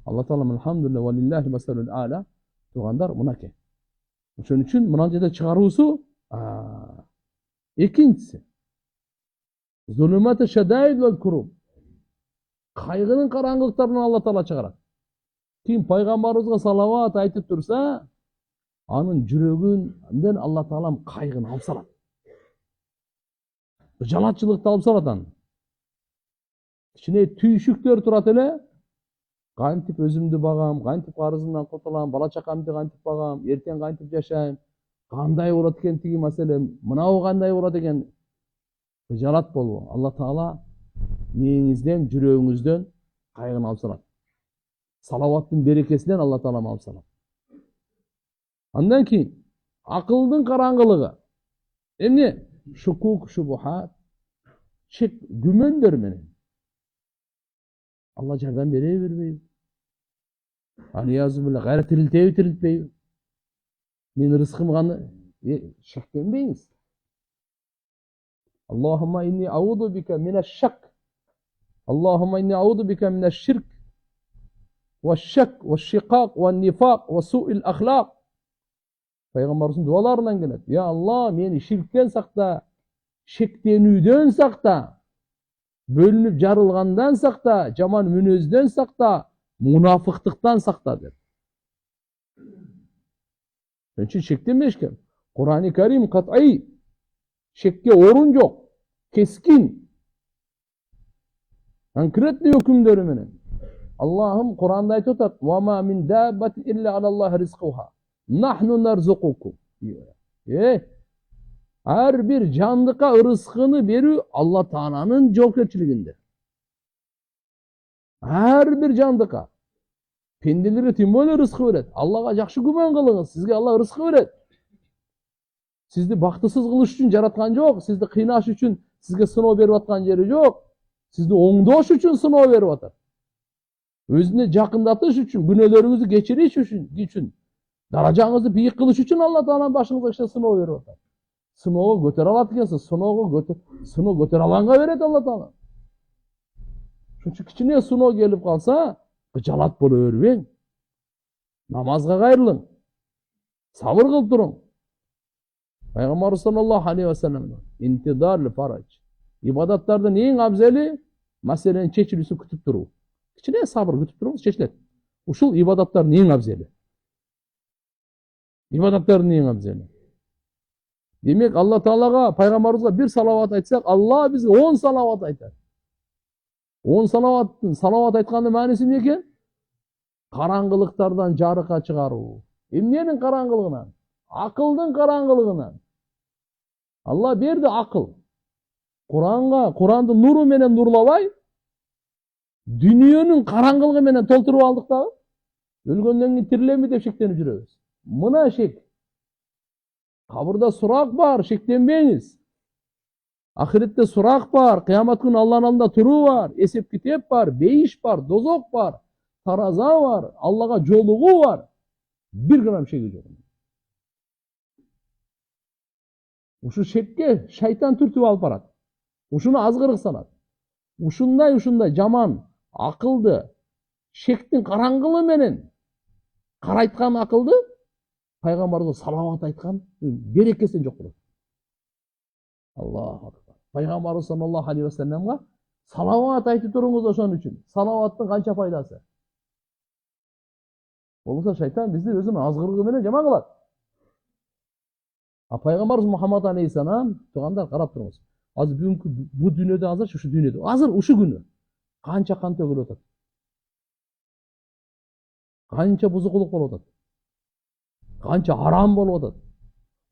Алла таалам алхамдулилlah ва лиллахи масалул а'ла тургандар мынакей. Ошон үчүн мына жерде чыгаруусу экинчиси. Zulumatu şedâid vel kurub. Кайгынын караңгылыктарынан Алла таала чыгарат. Ким пайгамбарыбызга салават айтып турса, анын жүрөгүндөн Алла таалам кайгыны алып салат. Жалатчылыкты алып салат анын. Ичине түйшүктөр турат эле. Кантип өзүмдү багам, кантип карызымдан кутулам, бала чакамды кантип багам, эртең кантип жашайм, кандай болот экен тиги маселе, мынау кандай болот экен. Жалат болбу. Алла таала мээңизден, жүрөгүңүздөн кайгыны алып салат. Салаваттын берекесинен Алла таала алып салат. Андан кийин акылдын караңгылыгы. Эмне? Шукук, шубухат, шек, күмөндөр менен. Алла жардам бере бербейби? Алиязу билlah, кайра тирилтеби, тирилтпейби? Мен рызкым кандай? Шектенбейиңиз. Аллахумма инни ауду бика минаш шак. Аллахумма инни ауду бика минаш ширк. Ва шак, ва шиқақ, ва нифақ, ва суил ахлақ. Пайгамбарыбыздын дуаларынан келет. Я Алла, мени ширктен сакта, шектенүүдөн сакта, бөлүнүп жарылгандан сакта, жаман мүнөздөн сакта, мунафыктыктан сакта деп. Ошон шектенбеш керек. Кур'ан-ы Карим кат'ий. Шекке орун жок. Кескин. Конкретный өкүмдөрү менен. Аллахым Кур'анда айтып атат: "Ва ма мин даббатин илля алаллахи ризкуха. Нахну нарзукукум." Ар бир жандыкка ырыскыны берүү Алла Тааланын жоопкерчилигинде. Ар бир жандыкка. Пенделерге тим боло рызкы берет. Аллага жакшы күмөн кылыңыз, сизге Алла рызкы берет. Сизди бактысыз кылыш үчүн жараткан жок, сизди кыйнаш үчүн сизге сыноо берип аткан жери жок. Сизди оңдош үчүн сыноо берип атат. Өзүнө жакындатыш үчүн, күнөөлөрүңүздү кечириш үчүн, даражаңызды бийик кылыш үчүн Алла Таалам башыңызга иште сыноо берип атат. Сыноого көтөрө алат экенсиз, сыноо көтөрө алганга берет Алла Таала. Ошон кичине сыноо келип калса, жалат боло бербең. Намазга кайрылың. Сабыр кылып туруң. Пайгамбар саллаллаху алейхи ва саллям интидар фарач. Ибадаттардын эң абзели маселенин чечилүүсүн күтүп туруу. Кичине сабыр күтүп туруңуз, чечилет. Ушул ибадаттардын эң абзели. Ибадаттардын эң абзели. Демек, Алла Таалага, пайгамбарыбызга бир салават айтсак, Алла бизге 10 салават айтат. 10 салават айткандын мааниси эмне экен? Караңгылыктардан жарыкка чыгаруу. Эмненин караңгылыгынан? Акылдын караңгылыгынан. Алла берди акыл. Куранды нуру менен нурлабай, дүйнөнүн караңгылыгы менен толтуруп алдык дагы. Өлгөндөн кийин тирилеми деп шектенип жүрөбүз. Мына шек. Кабырда сурак бар, шектенбеңиз. Ахиретте сурак бар, кыямат күнү Алланын алдында туруу бар, эсеп китеп бар, бейиш бар, дозок бар, тараза бар, Аллага жолугуу бар. 1 грамм шеги жок. Ушу шекке шайтан түртүп алып барат. Ушуну азгырык салат. Ушундай жаман акылды шектин караңгылыгы менен карайткан акылды пайгамбарга салават айткан берекесин жок кылат. Аллаху акбар. Пайгамбарыбыз саллаллаху алейхи ва салламга Салават айтып туруңуз ошон үчүн. Салаваттын канча пайдасы? Болбосо шайтан бизди өзүнүн азгырыгы менен жаман кылат. А пайгамбарыбыз Мухаммад алейхиссалам туугандар карап туруңуз. Азыр бүгүнкү бу дүйнөдө азыр ушу дүйнөдө азыр ушу күнү канча кан төгүлүп атат. Канча бузукулук болуп атат. Канча арам болуп атат.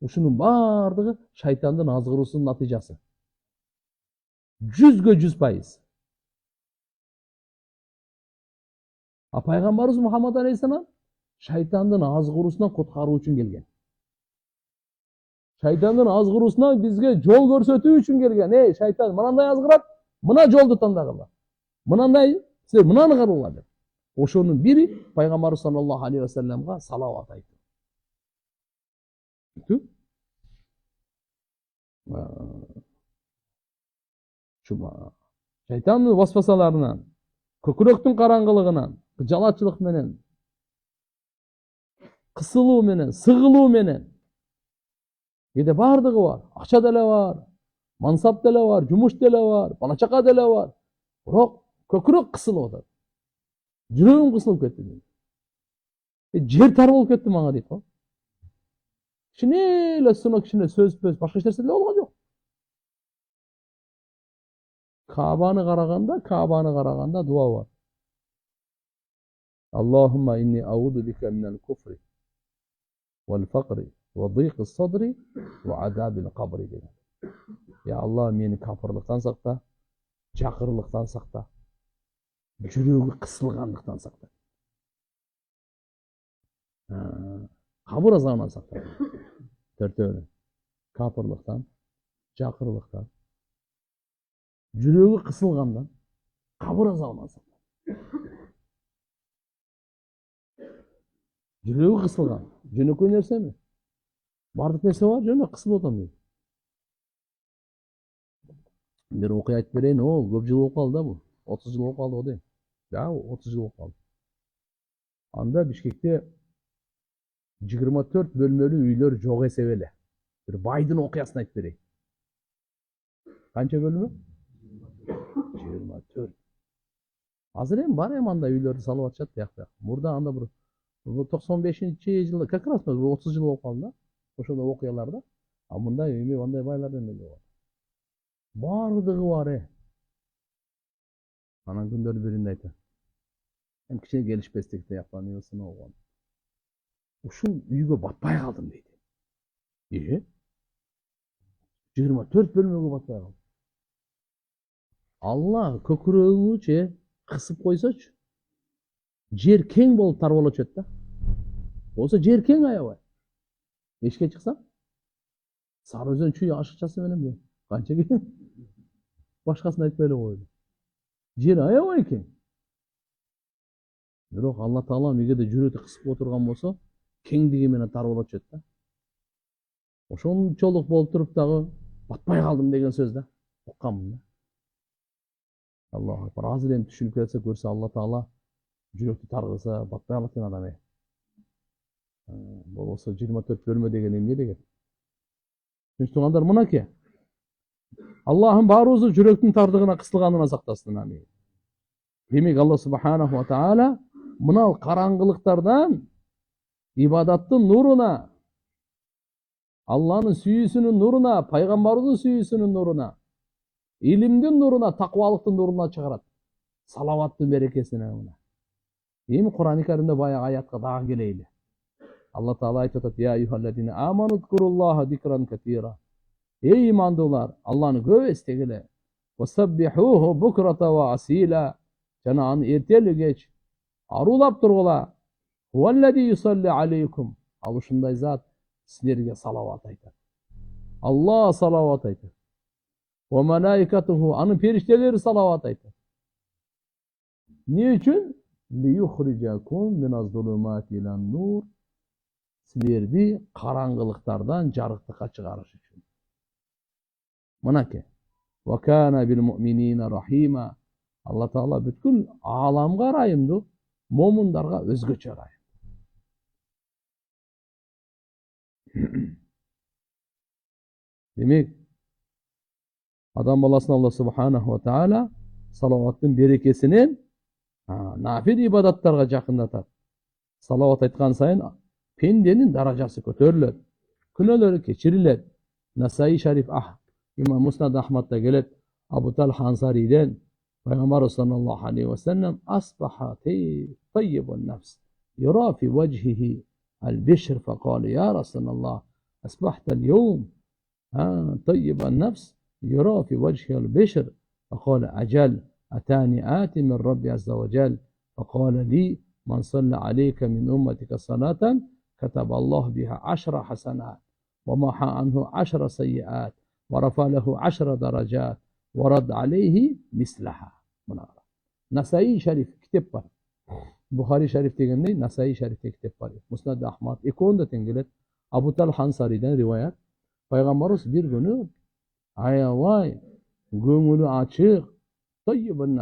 Ушунун баардыгы шайтандын азгыруусунун натыйжасы. 100%. А пайгамбарыбыз Мухаммад алейхиссалам шайтандын азгыруусунан куткаруу үчүн келген. Шайтандын азгыруусунан бизге жол көрсөтүү үчүн келген. Эй, шайтан мынандай азгырат, мына жолду тандагыла. Мынандай, силер мынаны кылыңlar деп. Ошонун бири пайгамбарыбыз саллаллаху алейхи ва салламга салават айтты. Шуба. Шайтандын васвасаларынан, көкүрөктүн караңгылыгынан, жалачылык менен, кысылуу менен, сыгылуу менен. Кээде бардыгы бар. Акча деле бар, мансап деле бар, жумуш деле бар, бала чака деле бар. Бирок көкүрөк кысылып атат. Жүрөгүм кысылып кетти. Жер тар болуп кетти мага дейт го. Кичине эле сынок, кичине сөз, башка эч нерсе деле болгон жок. Каабаны караганда дуа бар. Аллахумма инни ауду бика минал куфри вал факри ва дыйқи садри ва адабил кабри деген. Я Аллах, мени капырлыктан сакта, жакырлыктан сакта, жүрөгү кысылгандыктан сакта. Кабыр азабынан сакта. Төртөөнү. Капырлыктан, жакырлыктан, жүрөгү кысылгандан, кабыр азабынан сакта. Жүрөгү кысылган. Жөнөкөй нерсеми? Бардык нерсе бар, жөнөкөй кысылып атам дейт. Бир окуя айтып берейин, көп жыл болуп калды да бул. 30 жыл болуп калды го дейм. Да, 30 жыл болуп калды. Анда Бишкекте 24 бөлмөлүү үйлөр жок эсеп эле. Бир байдын окуясын айтып берейин. Канча бөлмө? 24. Азыр эми бар андай үйлөрдү салып атышат бияк. Мурда анда бир 95-жылда, как раз 30 жыл болуп калды да. Ошондой окуяларда. А мындай эми андай байлардан эле бар. Бардыгы бар. Анан күндөрдүн биринде айтат. Эми кичине келишпестик тияктан ыйылсын болгон. Ушул үйгө батпай калдым дейт. 24 бөлмөгө батпай калдым. Алла көкүрөгүңү кысып койсочу, жер кең болуп тар болот да. Болсо жер кең аябай. Эшикке чыксам, Сары Өзөн чүй ашыкчасы менен канча кең. Башкасын айтпай эле койду. Жер аябай кең. Бирок Алла Таала эгерде жүрөккө кысып отурган болсо, кеңдиги менен тар болот да. Ошончолук болуп туруп дагы батпай калдым деген сөз да. Укканмын да. Аллаху акбар. Азыр эми түшүнүп кетсе, көрсө Алла Таала жүрөктү таргыса батпай калат экен адам. Болбосо 24 бөлмө деген эмне деген? Түшүнүп тургандар, мынакей. Аллахым баарыбызды жүрөктүн тардыгына, кысылганынан сактасын. Амин. Демек Алла субханаху ва таала мынал караңгылыктардан ибадаттын нуруна, Алланын сүйүүсүнүн нуруна, пайгамбарыбыздын сүйүүсүнүн нуруна, илимдин нуруна, такыбалыктын нуруна чыгарат. Салаваттын берекесине. Эми Кур'ан-ы Каримде баягы аятка дагы келейли. Алла Таала айтып атат: "Я айюхаллазина аману зкуруллаха зикран катира." Эй имандуулар, Алланы көп эстегиле. "Васаббихуху букрата ва асила." Жана аны эртелүү кеч арулап тургула. "Хуаллади юсалли алейкум." Ал ушундай зат силерге салават айтат. Алла салават айтат. "Ва малаикатуху." Анын периштелери салават айтат. Не үчүн? "Лиюхриджакум миназ-зулумати илан-нур." Силерди караңгылыктардан жарыктыкка чыгарыш үчүн. Мынакей. "Ва кана бил муъминина рахима." Алла Таала бүткүл ааламга ырайымдуу, момундарга өзгөчө ырайым. Демек, адам баласын Алла субханаху ва таала салаваттын берекесинен нафил ибадаттарга жакындатат. Салават айткан сайын пенденин даражасы көтөрүлөт, күнөөлөрү кечирилет. Насаи шариф имам Муснад Ахмадда келет, Абу Талха Ансариден Пайгамбар саллаллаху алейхи ва саллям асбаха таyyibun nafs yura fi wajhihi al-bishr faqala ya Rasulullah asbahta al-yawm طيب النفس يرى في وجهه البشر فقال أجل أتاني آتي من ربي عز وجل فقال لي من صلى عليك من أمتك صلاة كتب الله بها 10 حسنات ومحى عنه 10 سيئات ورفع له 10 درجات ورد عليه مثلها. Насаи шариф китеп бар. Бухари шариф дегендей Насаи шарифте китеп бар. Муснад Ахмад экөөндө тең келет. Абу Талха Ансариден риwayat. Пайгамбарыбыз бир күнү аябай көңүлү ачык, tayyibun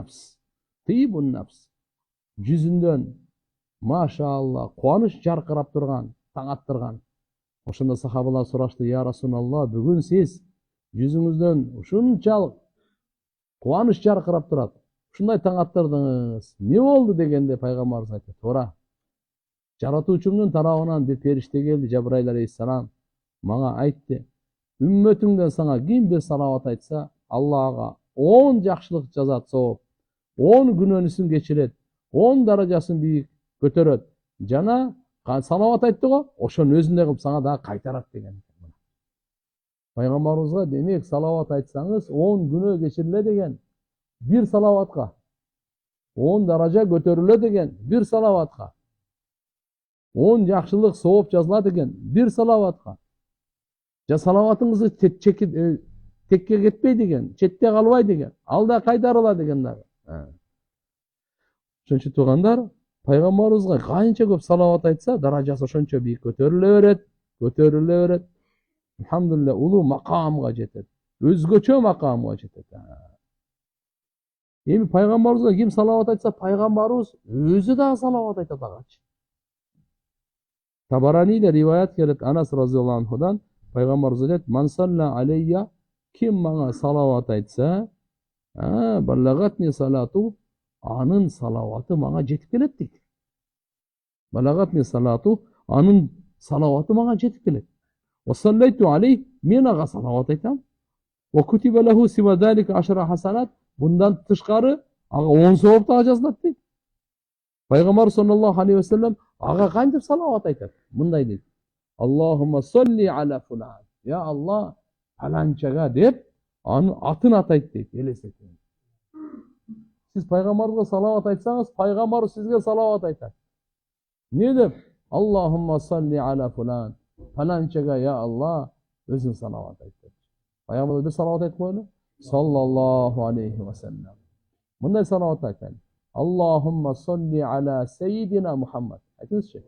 nafs. Жүзүндөн машалла кубаныч жаркырап турган, таң аттырган. Ошондо сахабалар сурашты: "Я Расулалла, бүгүн сиз жүзүңүздөн ушунчалык кубаныч жаркырап турат. Ушундай таң аттырдыңыз. Не болду?" дегенде пайгамбарыбыз айтты: "Туура. Жаратуучумдун тарабынан бир периште келди, Жабраил алейхиссалам. Мага айтты: Үммөтүңдөн сага ким бир салават айтса, Аллага 10 жакшылык жазат сооп, 10 күнөөнүсүн кечирет, 10 даражасын бийик көтөрөт. Жана салават айтты го, ошонун өзүндөй кылып сага дагы кайтарат" деген. Пайгамбарыбызга демек салават айтсаңыз 10 күнөө кечириле деген. Бир салаватка 10 даража көтөрүлө деген. Бир салаватка 10 жакшылык сооп жазыла деген. Бир салаватка. Жа салаватыңызды текке кетпей деген, четте калбай деген, ал да кайтарыла деген дагы. Ошончо туугандар, пайгамбарыбызга канча көп салават айтса, даражасы ошончо бийик көтөрүлө берет. Алхамдулилля, улуу макамга жетет. Өзгөчө макамга жетет. Эми пайгамбарыбызга ким салават айтса, пайгамбарыбыз өзү дагы салават айтат агачы. Табараниде риwayat келет Анас разияллаху анхудан. Пайгамбарыбыз айтат: "Ман салла алейя", ким мага салават айтса, балагатни салату, анын салаваты мага жетип келет дейт. Балагатни салату, анын салаваты мага жетип келет. Ва саллайту алейх, мен ага салават айтам. Ва кутиба лаху сива залика 10 хасанат, bundan тышкары ага 10 сооп дагы жазылат дейт. Пайгамбар саллаллаху алейхи ва саллям ага кантип салават айтат? Мындай дейт: Аллахумма салли аля фулан. Я Аллах, фаланчага деп анын атын атайт дейт, элестетиңиз. Сиз пайгамбарга салават айтсаңыз, пайгамбар сизге салават айтат. Не деп? Аллахумма салли аля фулан. Фаланчага я Аллах, өзүң салават айт деп. Пайгамбар бир салават айтып коелу. Саллаллаху алейхи ва саллям. Мындай салават айтат. Аллахумма салли аля сейидина Мухаммад. Айтыңызчы.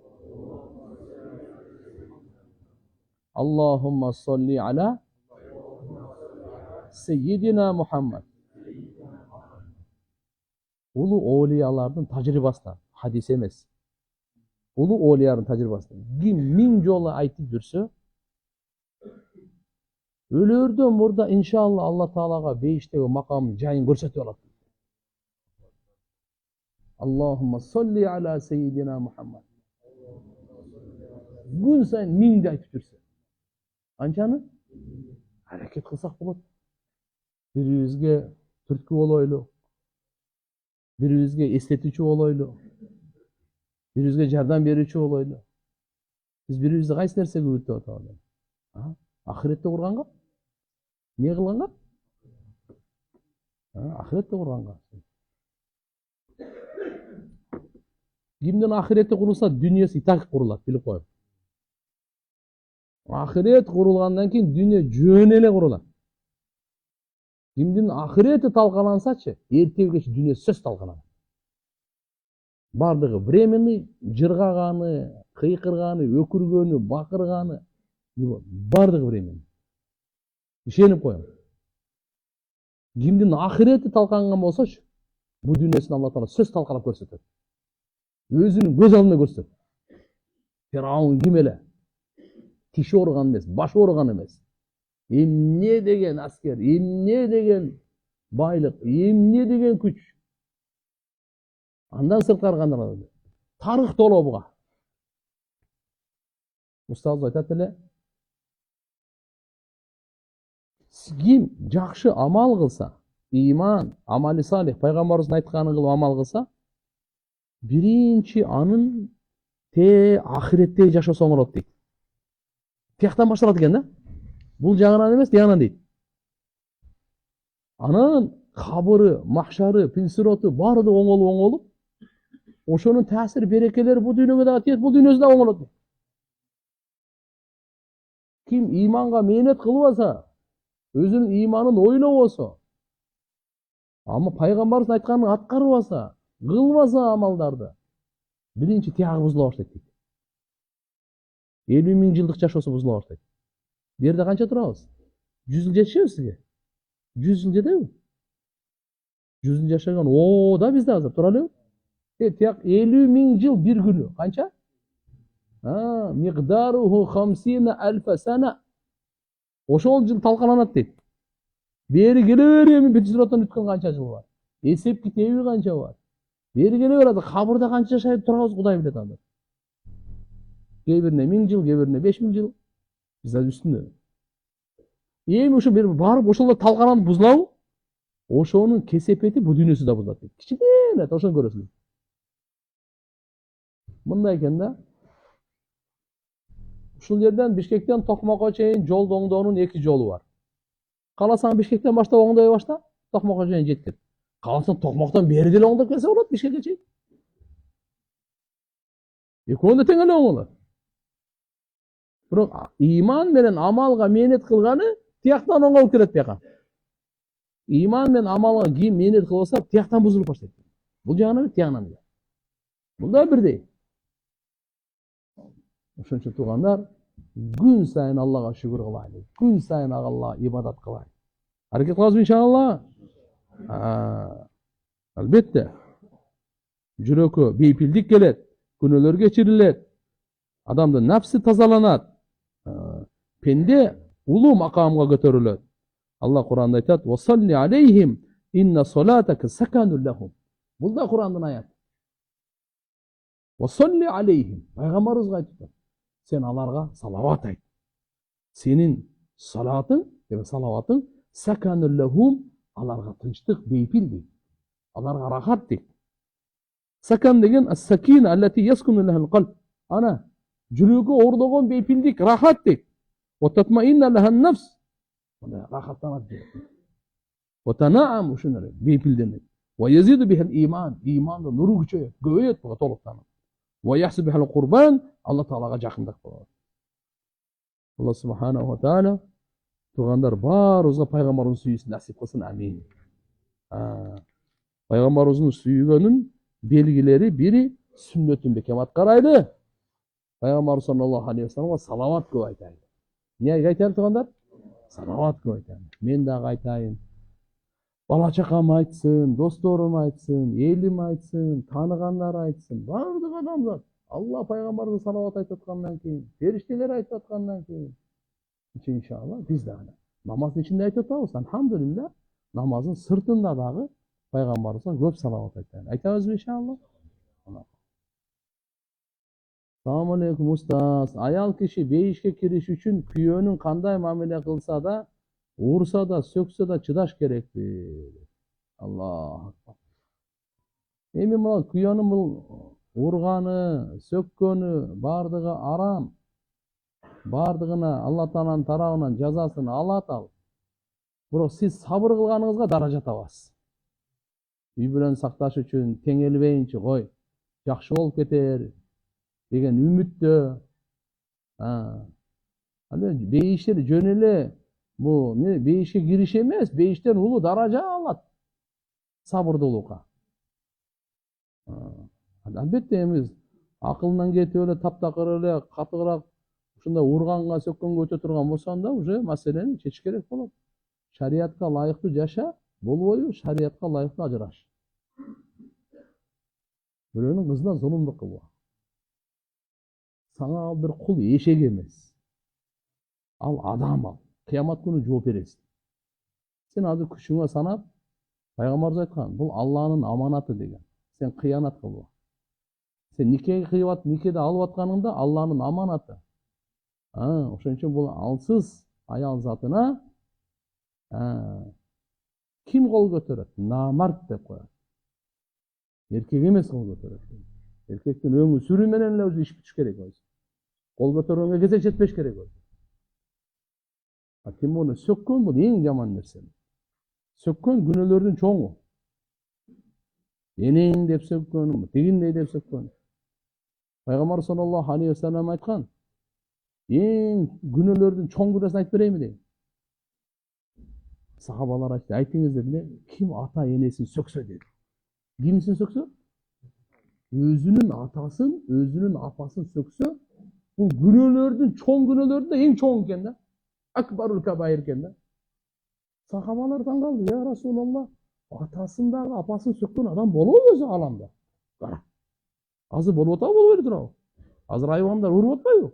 Аллахумма салли аля сейидина Мухаммад. Улуу оолиялардын тажрыйбасынан, хадис эмес. Улуу оолиялардын тажрыйбасынан. Ким 1000 жолу айтып жүрсө, өлөрдөн мурда иншалла Алла Таалага бейиштеги макам жайын көрсөтүп алат. Аллахумма салли аля сейидина Мухаммад. Күн сайын 1000 айтып жүрсө. Анчаны аракет кылсак болот. Бирибизге түрткү болойлу. Бирибизге эстетүүчү болойлу. Бирибизге жардам берүүчү болойлу. Биз бирибизди кайсы нерсеге үгүттөп атабыз? Ахиретте курганга? Не кылганга? Ахиретте курганга. Кимдин ахирети курулса, дүйнөсү и так курулат, билип коюң. Ахирет курулгандан кийин дүйнө жөн эле курулат. Кимдин ахирети талкалансачы, эртеги кеч дүйнө сөз талкаланат. Бардыгы временный, жыргаганы, кыйкырганы, өкүргөнү, бакырганы, бардыгы временный. Ишенип коюң. Кимдин ахирети талканган болсочу, бул дүйнөсүн Алла Таала сөз талкалап көрсөтөт. Өзүнүн көз алдында көрсөтөт. Фираун ким эле? Тиши ооруган эмес, башы ооруган эмес. Эмне деген аскер, эмне деген байлык эмне деген күч. Андан сырткары кандай болду? Тарых толо буга. Устаз айтат эле, ким жакшы амал кылса, иман, амали салих, пайгамбарыбыздын айтканын кылып амал кылса, биринчи анын ахиретте жашоосу оңолот дейт. Тияктан башталат экен да. Бул жагынан эмес, тиягынан дейт. Анан кабыры, махшары, пилсироту баары оңолуп, ошонун таасир берекелери бул дүйнөгө дагы тиет, бул дүйнөсү да оңолот. Ким иманга мээнет кылбаса, өзүнүн иманын ойлобосо, ама пайгамбарыбыз айтканын аткарбаса, кылбаса амалдарды, биринчи тиягы бузула баштайт дейт. 50 000 жылдык жашоосу бузула баштайт. Бу жерде канча турабыз? 100 жыл жашайбыз сизге? 100 жыл жетеби? 100 жыл жашаган да бизде азыр тура элеби? Тияк 50 000 жыл бир күнү канча? Миqdaruhu 50,000 sana. Ошол жыл талкаланат дейт. Бери келе береби битсиротон өткөн канча жыл бар? Эсеп китеби канча бар? Бери келе берет, кабырда канча жашайт турабыз Кудай билет аны. Кээ бирине 1000 жыл, кээ бирине 5000 жыл. Биз азыр үстүндө. Эми ошо бир барып ошолор талкаланып бузулабы? Ошонун кесепети бул дүйнөсү да бузулат дейт. Кичине ошону көрөсүз. Мындай экен да. Ушул жерден Бишкектен Токмокко чейин жолду оңдоонун 2 жолу бар. Каласаң Бишкектен баштап оңдой башта, Токмокко чейин жеткир. Каласаң Токмоктон бери деле оңдоп келсе болот Бишкекке чейин. Экөө да тең эле оңолот. Бирок иман менен амалга мээнет кылганы тияктан оңолуп келет бияка. Иман менен амалга ким мээнет кылбаса, тияктан бузулуп баштайт. Бул жагынан тиягынан. Бул да бирдей. Ошон үчүн туугандар, күн сайын Аллага шүгүр кылайлы. Күн сайын Аллага ибадат кылайлы. Аракет кылабызбы иншалла? Албетте. Жүрөккө бейпилдик келет, күнөөлөр кечирилет, адамдын нафси тазаланат. Пенде улуу макамга көтөрүлөт. Алла Куранда айтат: "Ва салли алейхим инна салатака саканул лахум." Бул да Курандын аяты. Ва салли алейхим. Пайгамбарыбызга айтты. Сен аларга салават айт. Сенин салатың, салаватың саканул лахум, аларга тынчтык, бейпилдик, аларга рахат дейт. Сакан деген ас-сакина аллати яскуну лахал калб. Ана жүрөгү ордогон бейпилдик, рахат дейт. Ва татмаинна лахан нафс. Ана рахаттанат дейт. Ва танаам ушундай бейпилденет. Ва язиду бихал иман. Имандын нуру күчөйөт, көбөйөт буга толуктанып. Ва яхсу бихал курбан. Алла Таалага жакындык болот. Алла субханаху ва таала тугандар баарыбызга пайгамбарыбыздын сүйүүсүн насип кылсын. Амин. Пайгамбарыбыздын сүйгөнүн белгилери бири сүннөтүн бекем аткарайлы. Пайгамбар саллаллаху алейхи вассаламга салават көп айтайлы. Эмне айтайлы тугандар? Салават көп айтайлы. Мен дагы айтайын. Бала чакам айтсын, досторум айтсын, элим айтсын, тааныгандар айтсын, баардык адамдар Алла пайгамбарга салават айтып аткандан кийин, фериштелер айтып аткандан кийин, иншалла биз дагы намаздын ичинде айтып атабыз. Алхамдулилlah, намаздын сыртында дагы пайгамбарыбызга көп салават айтайлы. Айтабызбы иншалла? Assalomu alaykum ustaz. Ayol kishi beyishga kirish uchun kuyovning qanday muomala qilsa da, ursa da, so'ksa da chidash kerakdir. Alloh akbar. Endi bu kuyovning bu urgani, so'kkani bardыгы aram. Bardыгына Alloh taolaning tarafından jazosini alat al. Biroq siz sabr qilganingizga daraja topasiz. Uy bilan saqlash uchun tengilbeyinchi qo'y, yaxshi bo'lib ketar degan umidda. Beyishler jön ele bu ne beyishga girish emas, beyishten ulug' daraja oladi. Sabrdo'lukka. Albatta emiz aqldan ketib ele taптакыр ele катыгыраак ушундай урганга, сөккөнгө өтө турган болсоң да уже маселени чечиш керек болот. Шариатка ылайыктуу жаша, болбойбу шариатка ылайыктуу ажыраш. Бирөөнүн кызына зулумдук кылба. Сага ал бир кул эшек эмес. Ал адам ал. Кыямат күнү жооп бересиң. Сен азыр күчүңө санап, Пайгамбарыбыз айткан, бул Алланын аманаты деген. Сен кыянат кылба. Сен никеге кыйып, никеде алып атканыңда Алланын аманаты. Ошон үчүн бул алсыз аял затына ким кол көтөрөт? Намарт деп коет. Эркек эмес кол көтөрөт. Эркектин өңү сүрүү менен эле өзү иш бүтүш керек өзү. Кол көтөргөнгө кезек жетпеш керек өзү. Ким муну сөккөн бул эң жаман нерсе. Сөккөн күнөөлөрдүн чоңу. Энейин деп сөккөн, тигиндей деп сөккөн. Пайгамбар саллаллаху алейхи ва саллям айткан, эң күнөөлөрдүн чоң күнөөсүн айтып берейинби дейт. Сахабалар айтты, айтыңыз дедилер, ким ата энесин сөксө деди. Кимсин сөксө? Өзүнүн атасын, өзүнүн апасын сөксө, бул күнөөлөрдүн чоң күнөөлөрдүн эң чоң экен да. Акбарул кабаир экен да. Сахабалар таң калды, я Расулалла, атасын дагы апасын сөккөн адам болобу өзү аламда? Кара. Азыр болуп атабы, болбой турабы? Азыр айвандар уруп атпайбы?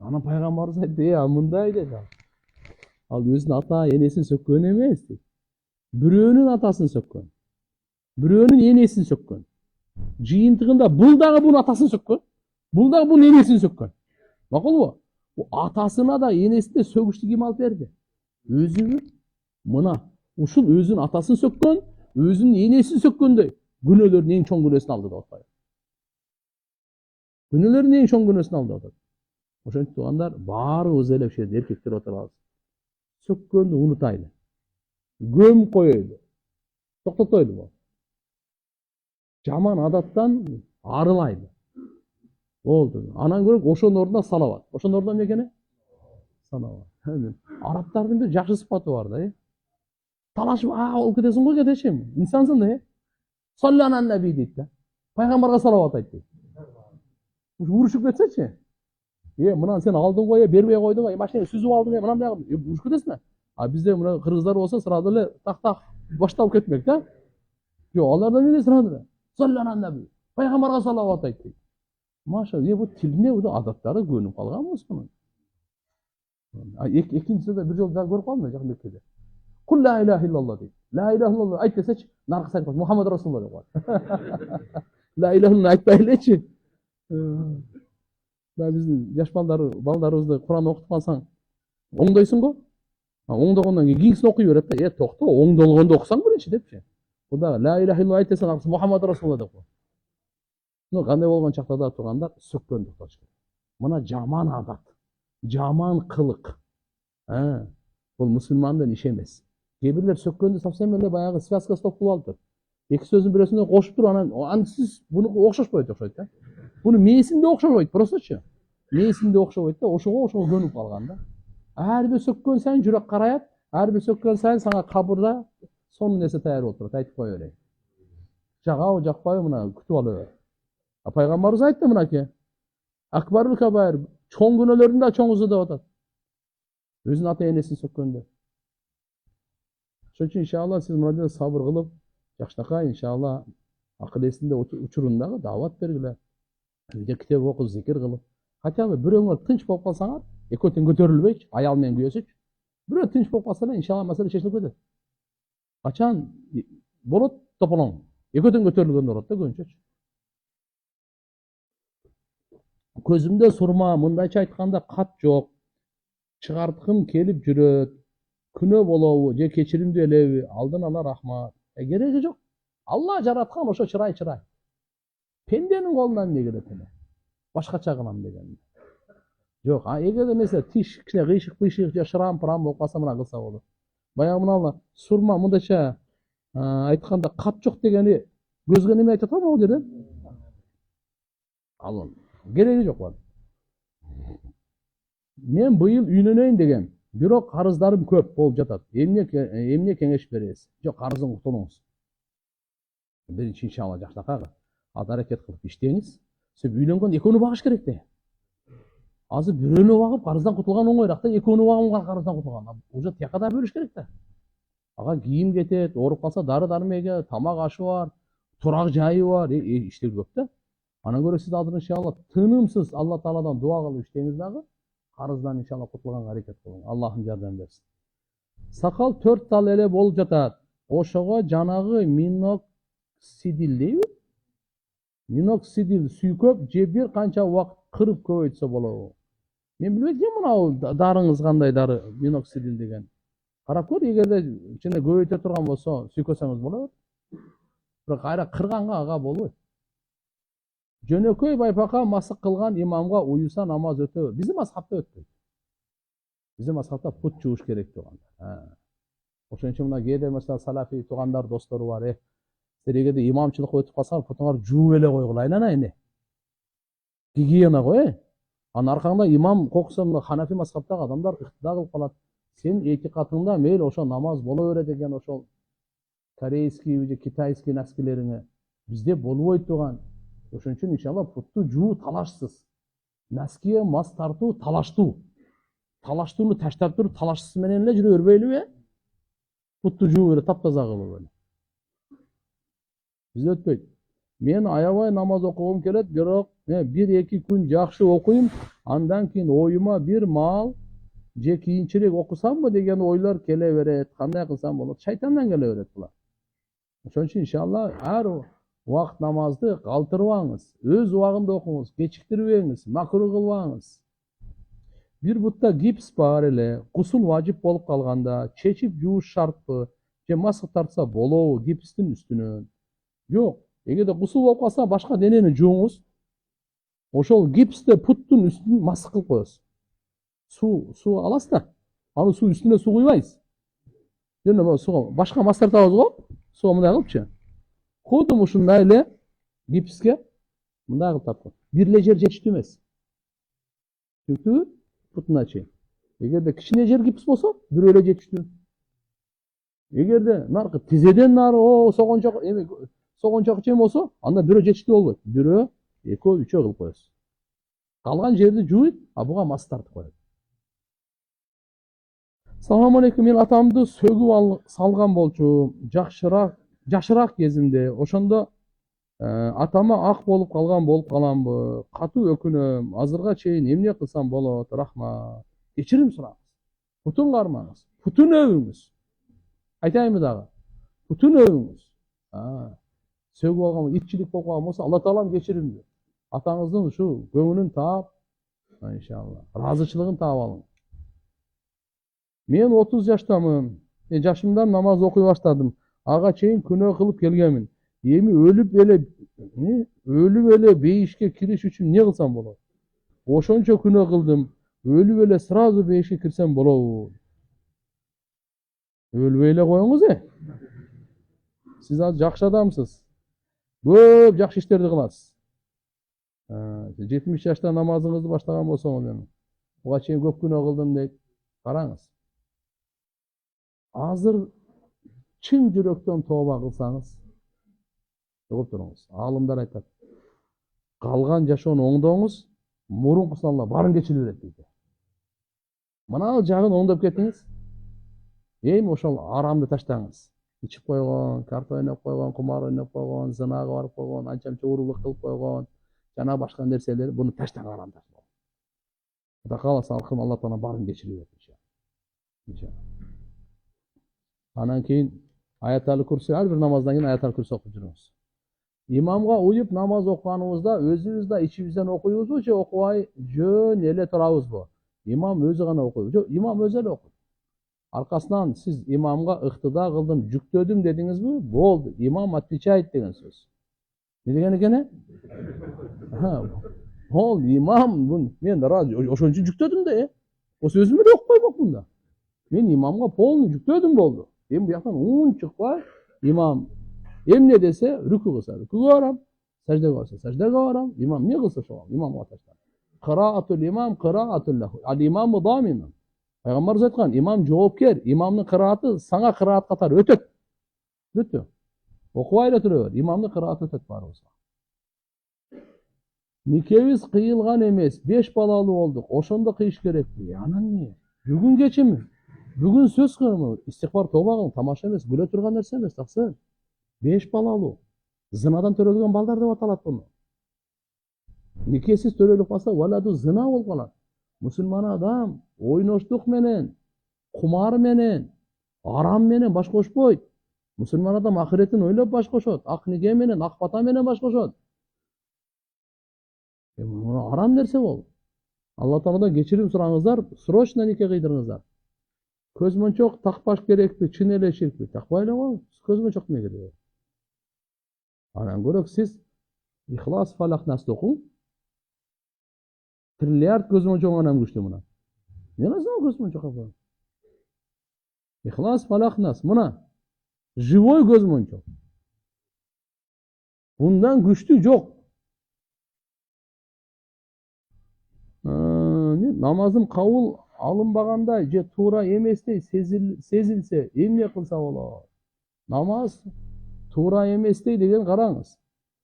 Анан пайгамбарыбыз айтты, мындай деди. Ал өзүнүн ата энесин сөккөн эмес дейт. Бирөөнүн атасын сөккөн. Бирөөнүн энесин сөккөн. Жыйынтыгында бул дагы бунун атасын сөккөн. Бул дагы бунун энесин сөккөн. Макулбу? Bu atasına da enesine söküştü kim alıp verdi? Özünü mına. Uşul özün atasını sökkön, özünün enesini sökkönde günölerin en çoğun günösünü aldı da otayı. Günölerin en çoğun günösünü aldı da. Oşun tuğanlar barı özele bir şeydi, erkekler oturalım. Sökkönde unutaydı. Göm koyuydu. Toktatoydu bu. Jaman adattan arılaydı. Oldu. Anan görüp oşonun orдуна salavat. Oşonun orдуна ne ekeni? Salavat. Araptardын bir жакшы sıfatı var da. Talaşıp, ol ketesin koy keteşim. İnsansın da. Salli anan nebi deyip de. Peygamber'e salavat ayt deyip. Uruşup ketseçi. Mınan sen aldın koya, berbeye koydun koya, maşine süzüp aldın koya, mınan ne yaptın? Uruşup ketesin mi? Bizde mına kırgızlar olsa sırada öyle tak başlayıp ketmek da. Yok, onlardan öyle sırada. Salli anan nebi. Peygamber'e salavat ayt deyip. Maşallah, bu tiline bu da adatları görünüp kalgan mı bunun? İkincisi de bir yol daha görüp kalmayacak Mekke'de. Kul la ilahe illallah deyip. La ilahe illallah ayt deseç, narkı sayılmaz. Muhammed Resulullah deyip. La ilahe illallah ayt bayıleçi. Bizim yaş baldarımızda Kur'an okutup kalsan, oңдойсуң го? Оңдогондон кийин кийинкисин окуй берет да. Токто, оңдолгондо окусаң биринчи депчи. Bu da la ilahe illallah ayt desең, Muhammed Resulullah deyip. Кандай болгон чакта да тургандар сөккөн токтош керек. Мына жаман адат, жаман кылык. Бул мусулмандын иши эмес. Кээ бирлер сөккөндү совсем эле баягы связка стоп кылып алыптыр. Эки сөзүн бирөөсүнө кошуп туруп анан сиз буну окшошпойт окшойт да. Буну мээсинде окшобойт, просточу. Мээсинде окшобойт да, ошого көнүп калган да. Ар бир сөккөн сайын жүрөк караят, ар бир сөккөн сайын сага кабырда сонун нерсе таяр болуп турат, айтып кое берейин. Жагабы, жакпайбы мына күтүп ала бер. Peygamberimiz aytты mınaki. Akbarul kabair. Çoğun günölerin de çoğuzu da otat. Özün ata enesini sökkönde. Şoň üçin inşallah siz mına sabır kılıp, jakşnaka inşallah akıl esinde uçurundagı davat bergile. Bir kitap okup zikir kılıp. Hatta biröňör tınç bolup kalsaňar, ekoten kötörülbeyç, ayal menен güýösüç. Birөө tınç bolup kalsa inşallah mesele çeşilip ketet. Kaçan bolat topoloň. Ekoten kötörülgende bolat da könçöç. Көзүмдө сурма, мындайча айтканда кат жок. Чыгарткым келип жүрөт. Күнөө болобу же кечиримдүү элеби? Алдын ала рахмат. Кереги жок. Алла жараткан ошо чырай. Пенденин колунан эмне келет эле? Башкача кылам деген. Жок, эгерде эмесе тиш кичине кыйшык же шырам болуп калса мына кылса болот. Баягы мына сурма мындайча айтканда кат жок дегени көзгө неме айтып атам ал жерде? Алын. Gereği yok var. Men bıyıl üynönöйүн degen. Бирок карыздарым көп болуп жатат. Эмне кеңеш бересиз? Жок, карызын кутулуңуз. Биринчи иншалла жакшынакагы. Аракет кылып иштеңиз. Сиз үйлөнгөн экөөнү багыш керек да. Азыр бирөөнү багып карыздан кутулган оңойраак да, экөөнү багып карыздан кутулган. Уже тияка да бөлүш керек да. Ага кийим кетет, ооруп калса дары-дармеге, тамак ашы бар, турак жайы бар, иштер көп да. Ana göre siz adını inşallah tınımsız Allah Teala'dan dua kılıp işteniz dağı karızdan inşallah kutulgan hareket kılın. Allah'ın yardım versin. Сакал 4 тал эле болуп жатат. Ошого жанагы миноксидил дейби? Миноксидил сүйкөп же бир канча убакыт кырып көбөйтсө болобу? Мен билбейт экен мынау дарыңыз кандай дары миноксидил деген. Карап көр, эгерде ичине көбөйтө турган болсо, сүйкөсөңүз болот. Бирок кайра кырганга ага болбойт. Жөнөкөй байпака масык кылган имамга уюса намаз өтөбү? Биздин мазхабта өтпөйт. Биздин мазхабта пут жууш керек туугандар. Ошон үчүн мына кээде mesela салафи туугандар, достору бар. Силер эгерде имамчылыкка өтүп калсаңар, путуңар жууп эле койгула, айлана эне. Гигиена го, Анын аркаңда имам коксо, мына Ханафи мазхабтагы адамдар ыктыда кылып калат. Сен этикатыңда мейлі ошо намаз боло берет экен, ошол корейский же китайский наскилериңе бизде болбойт турган. Ошон үчүн иншалла путту жуу талашсыз. Наскиге мас тартуу талаштуу. Талаштууну таштап туруп талашсыз менен эле жүрө бербейлиби? Путту жуу эле таптаза кылып эле. Бизде өтпөйт. Мен аябай намаз окугум келет, бирок 1-2 күн жакшы окуйм, андан кийин оюма бир маал же кийинчерээк окусамбы деген ойлор келе берет. Кандай кылсам болот? Шайтандан келе берет булар. Ошон үчүн иншалла ар убакыт намазды калтырбаңыз. Өз убагында окуңуз, кечиктирбеңиз, макруh кылбаңыз. Бир бутта гипс бар эле, гусул важип болуп калганда чечип жууш шартпы? Же масык тартса болобу гипстин үстүнөн? Жок. Эгерде гусул болуп калса, башка денени жууңуз. Ошол гипсте путтун үстүн масык кылып коесуз. Суу аласыз да. Аны суу үстүнө суу куйбайсыз. Жөн сууга башка мас тартабыз го. Сууга мындай кылыпчы. Кудум ушундай эле гипске мындай кылып тарткан. Бир эле жер жетиштүү эмес. Түшүнүктүбү? Путуна чейин. Эгерде кичине жер гипс болсо, бирөө эле жетиштүү. Эгерде наркы тизеден нары согончок чейин болсо, анда бирөө жетиштүү болбойт. Бирөө, экөө, үчөө кылып коесуз. Калган жерди жууйт, а буга мас тартып коет. Салам алейкум, мен атамды сөгүп салган болчу, жашыраак кезимде. Ошондо атама ак болуп каламбы, катуу өкүнөм. Азырга чейин эмне кылсам болот? Рахмат. Кечирим сураңыз. Путун кармаңыз. Путун өбүңүз. Айтайынбы дагы? Путун өбүңүз. Сөгүп алган, итчилик болуп калган болсо, Алла таалам кечиримдир. Атаңыздын ушу көңүлүн таап, иншалла, ыраазычылыгын таап алың. Мен 30 жаштамын. Жашымдан намаз окуй баштадым. Ага чейин күнөө кылып келгенмин. Эми өлүп эле бейишке кириш үчүн эмне кылсам болот? Ошончо күнөө кылдым. Өлүп эле сразу бейишке кирсем болобу? Өлбөй эле коюңуз, Сиз азыр жакшы адамсыз. Көп жакшы иштерди кыласыз. 70 жашта намазыңызды баштаган болсоңуз эми. Буга чейин көп күнөө кылдым дейт. Караңыз. Азыр чын жүрөктөн тооба кылсаңыз, угуп туруңуз. Аалымдар айтат. Калган жашоону оңдоңуз, мурункусун Алла баарын кечире берет дейт. Мына жагын оңдоп кетиңиз. Эми ошол арамды таштаңыз. Ичип койгон, карта ойноп койгон, кумар ойноп койгон, зынага барып койгон, анча-мынча уруулук кылып койгон, жана башка нерселер, буну таштаң арамдар. Кудай кааласа, Алла таала баарын кечире берет иншалла. Анан кийин аятал курси, ар бир намаздан кийин аятал курси окуп жүрүңүз. Имамга уюп намаз окуганыбызда өзүбүз да ичибизден окуйбузбу же окубай жөн эле турабызбы? Имам өзү гана окуйбу? Жок, имам өзү эле окуйт. Аркасынан сиз имамга ыктыда кылдым, жүктөдүм дедиңизби? Болду. Имам отвечает деген сөз. Не деген экен? Ол имам, мен ошон үчүн жүктөдүм да, Осы өзүм эле окуп коймокмун да. Мен имамга полный жүктөдүм болду. Эми буяктан уун чыкпай, имам эмне десе, рүкү кылса, рүкүгө барам, саждага барса, саждага барам. Имам эмне кылса ошого, имамга таштам. Кыраатул имам кыраатул лаху. Ал имаму дамин. Пайгамбарыбыз айткан, имам жоопкер, имамдын кырааты саңа кыраат катары өтөт. Бүттү. Окубай эле тура бер, имамдын кырааты өтөт баарыбызга. Никебиз кыйылган эмес, 5 балалуу болдук. Ошондо кыйыш керекпи? Анан эмне? Бүгүн кечими? Бүгүн сөз кылымы, истигфар тоба кылың, тамаша эмес, күлө турган нерсе эмес, таксы. 5 балалуу. Зынадан төрөлгөн балдар деп аталат буну. Никесиз төрөлүп калса, валаду зына болуп калат. Мусулман адам ойноштук менен, кумар менен, Арам менен баш кошпойт. Мусулман адам ахиретін ойлоп баш кошот. Ак нике менен, ак бата менен баш кошот. Арам нерсе бол. Алла Тааладан кечирим сураңыздар, срочно нике кыйдырыңыздар. Көзмончок такпаш керекпи, чын эле ширкпи? Такпай эле коюңуз. Көзмончок эмне кереги? Анан көрөк сиз Ихлас Фалак Насты окуң. Триллиард көзмончок анан күчтүү мына. Мен азан көзмончок апам. Ихлас Фалак Нас мына. Живой көзмончок. Bundan күчтүү жок. Намазым кабыл алынбагандай же туура эместей сезилсе эмне кылса болот? Намаз туура эместей деген караңыз.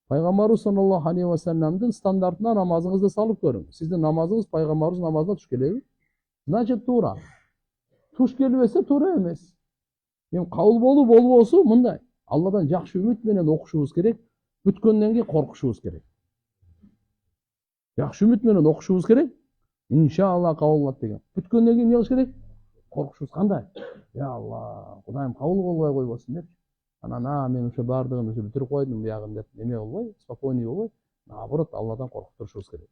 Пайгамбарыбыз саллаллаху алейхи ва салламдын стандартына намазыңызды салып көрүңүз. Сиздин намазыңыз пайгамбарыбыз намазына туш келеби? Значит туура. Туш келбесе туура эмес. Эми кабыл болбосу мындай. Алладан жакшы үмүт менен окушубуз керек. Бүткөндөн кийин коркушубуз керек. Жакшы үмүт менен окушубуз керек. Иншалла кабыл болот деген. Бүткөндөн кийин эмне кылыш керек? Коркушубуз кандай? Я Алла, Кудайым кабыл болбой койбосун деп. Анан мен ушу бардыгын ушу бүтүрүп койдум биягын деп эме болбой, спокойный болбой, наоборот Алладан коркуп турушубуз керек.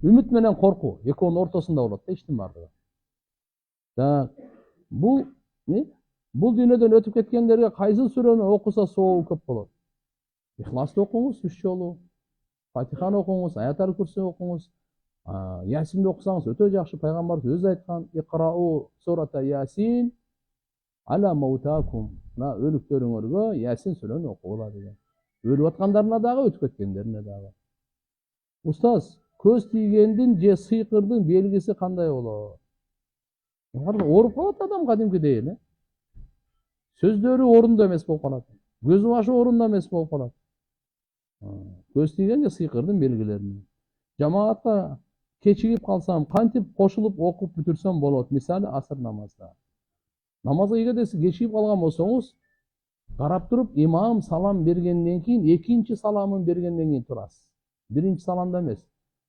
Үмүт менен коркуу экөөнүн ортосунда болот да иштин бардыгы. Так, бул дүйнөдөн өтүп кеткендерге кайсы сүрөнү окуса сообу көп болот? Ихласты окуңуз 3 жолу. Фатиханы окуңуз, Аятал Курсини окуңуз. Ясинди окусаңыз өтө жакшы. Пайгамбарыбыз өзү айткан: "Иqra'u surata Yasin ala mautakum." На өлүктөрүңөргө Ясин сүрөнү окугула деген. Өлүп аткандарына дагы, өтүп кеткендерине дагы. Устаз, көз тийгендин же сыйкырдын белгиси кандай болот? Ооруп калат адам кадимкидей эле. Сөздөрү орунда эмес болуп калат. Көз башы орунда эмес болуп калат. Көз тийген же сыйкырдын белгилерин. Жамаатка кечигип калсам, кантип кошулуп окуп бүтүрсөм болот? Мисалы, асыр намазда. Намазга эгерде сиз кечигип калган болсоңуз, карап туруп, имам салам бергенден кийин, экинчи саламын бергенден кийин турасыз. Биринчи саламда эмес.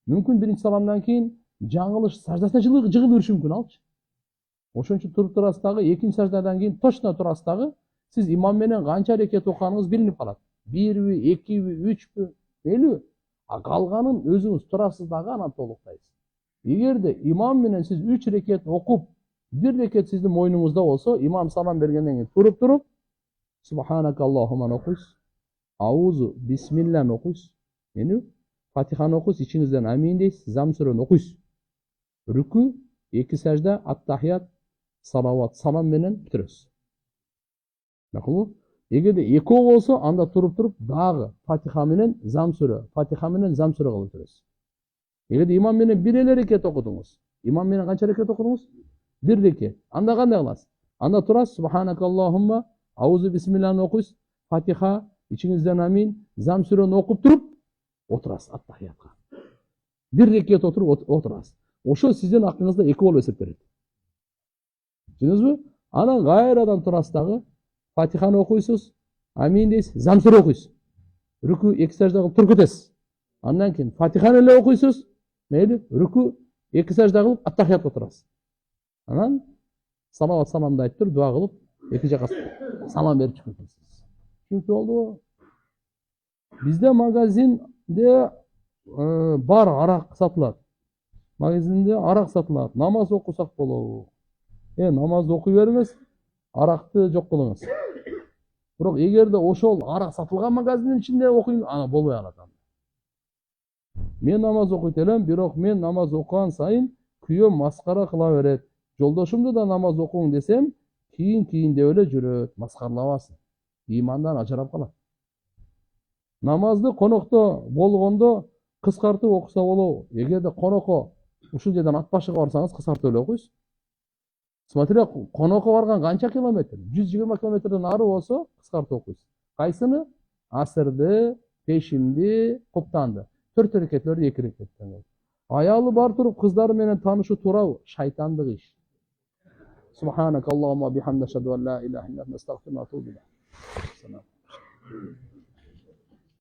Мүмкүн биринчи саламдан кийин жаңылыш саждасына жыгып бериши мүмкүн алчы. Ошон үчүн туруп турасыз дагы, экинчи саждадан кийин точно турасыз дагы, сиз имам менен канча рекет окуганыңыз билинип калат. 1би, 2би, 3пү, мейли. Калганын өзүңүз турасыз дагы анан толуктайсыз. Эгерде имам менен сиз 3 рекет окуп, 1 рекет сиздин мойнуңузда болсо, имам салам бергенден кийин туруп, Субханакаллахумма окуйсуз. Аузу бисмиллах окуйсуз. Мени Фатиханы окуйсуз, ичиңизден амин дейсиз, зам сүрөнү окуйсуз. Рүкү, 2 сажда, ат-тахият, салават, салам менен бүтүрөсүз. Макулбу? Эгерде экөө болсо, анда туруп дагы Фатиха менен зам сүрө, Фатиха менен зам сүрө кылып бүтүрөсүз. Эгерде имам менен 1 эле рекет окудуңуз. Имам менен канча рекет окудуңуз? 1 рекет. Анда кандай кыласыз? Анда турасыз, Субханакаллахумма, аузу бисмиллахны окуйсуз, Фатиха, ичиңизден амин, зам сүрөнү окуп туруп отурасыз ат-тахиятка. 1 рекет отуруп отурасыз. Ошо сиздин акыңызда 2 болуп эсептелет. Түшүндүңүзбү? Анан кайрадан турасыз дагы, Фатиханы окуйсуз, амин дейсиз, зам сүрө окуйсуз. Рүкү 2 сажда кылып туруп кетесиз. Андан кийин Фатиханы эле окуйсуз, мейли, рүкү 2 сажда кылып ат-тахиятка турасыз. Анан салават саламды айтып туруп, дуа кылып, 2 жака салам берип чыгып кетесиз. Түшүнүктүү болдубу? Бизде магазинде бар арак сатылат. Магазинде арак сатылат. Намаз окусак болобу? Намазды окуй бермес, аракты жок кылыңыз. Бирок эгерде ошол арак сатылган магазиндин ичинде окуйм, ана болбой калат. Мен намаз окуйт элем, бирок мен намаз окуган сайын күйөөм маскара кыла берет. Жолдошумду да намаз окуң десем, кийин деп эле жүрөт. Маскарлабасын. Имандан ажырап калат. Намазды конокто болгондо кыскартып окуса болобу? Эгерде конокко ушул жерден ат башыга барсаңыз, кыскартып эле окуйсуз. Смотря конокко барган канча километр? 120 километрден ары болсо, кыскартып окуйсуз. Кайсыны? Асырды, пешимди, куптанды. 4 рекетлерди 2 рекеттен кылып. Аялы бар туруп кыздары менен таанышуу туурабы? Шайтандык иш. Субханакаллахумма бихамдика, ашхаду ан ла илаха илля анта, астагфирука ва атубу илейк.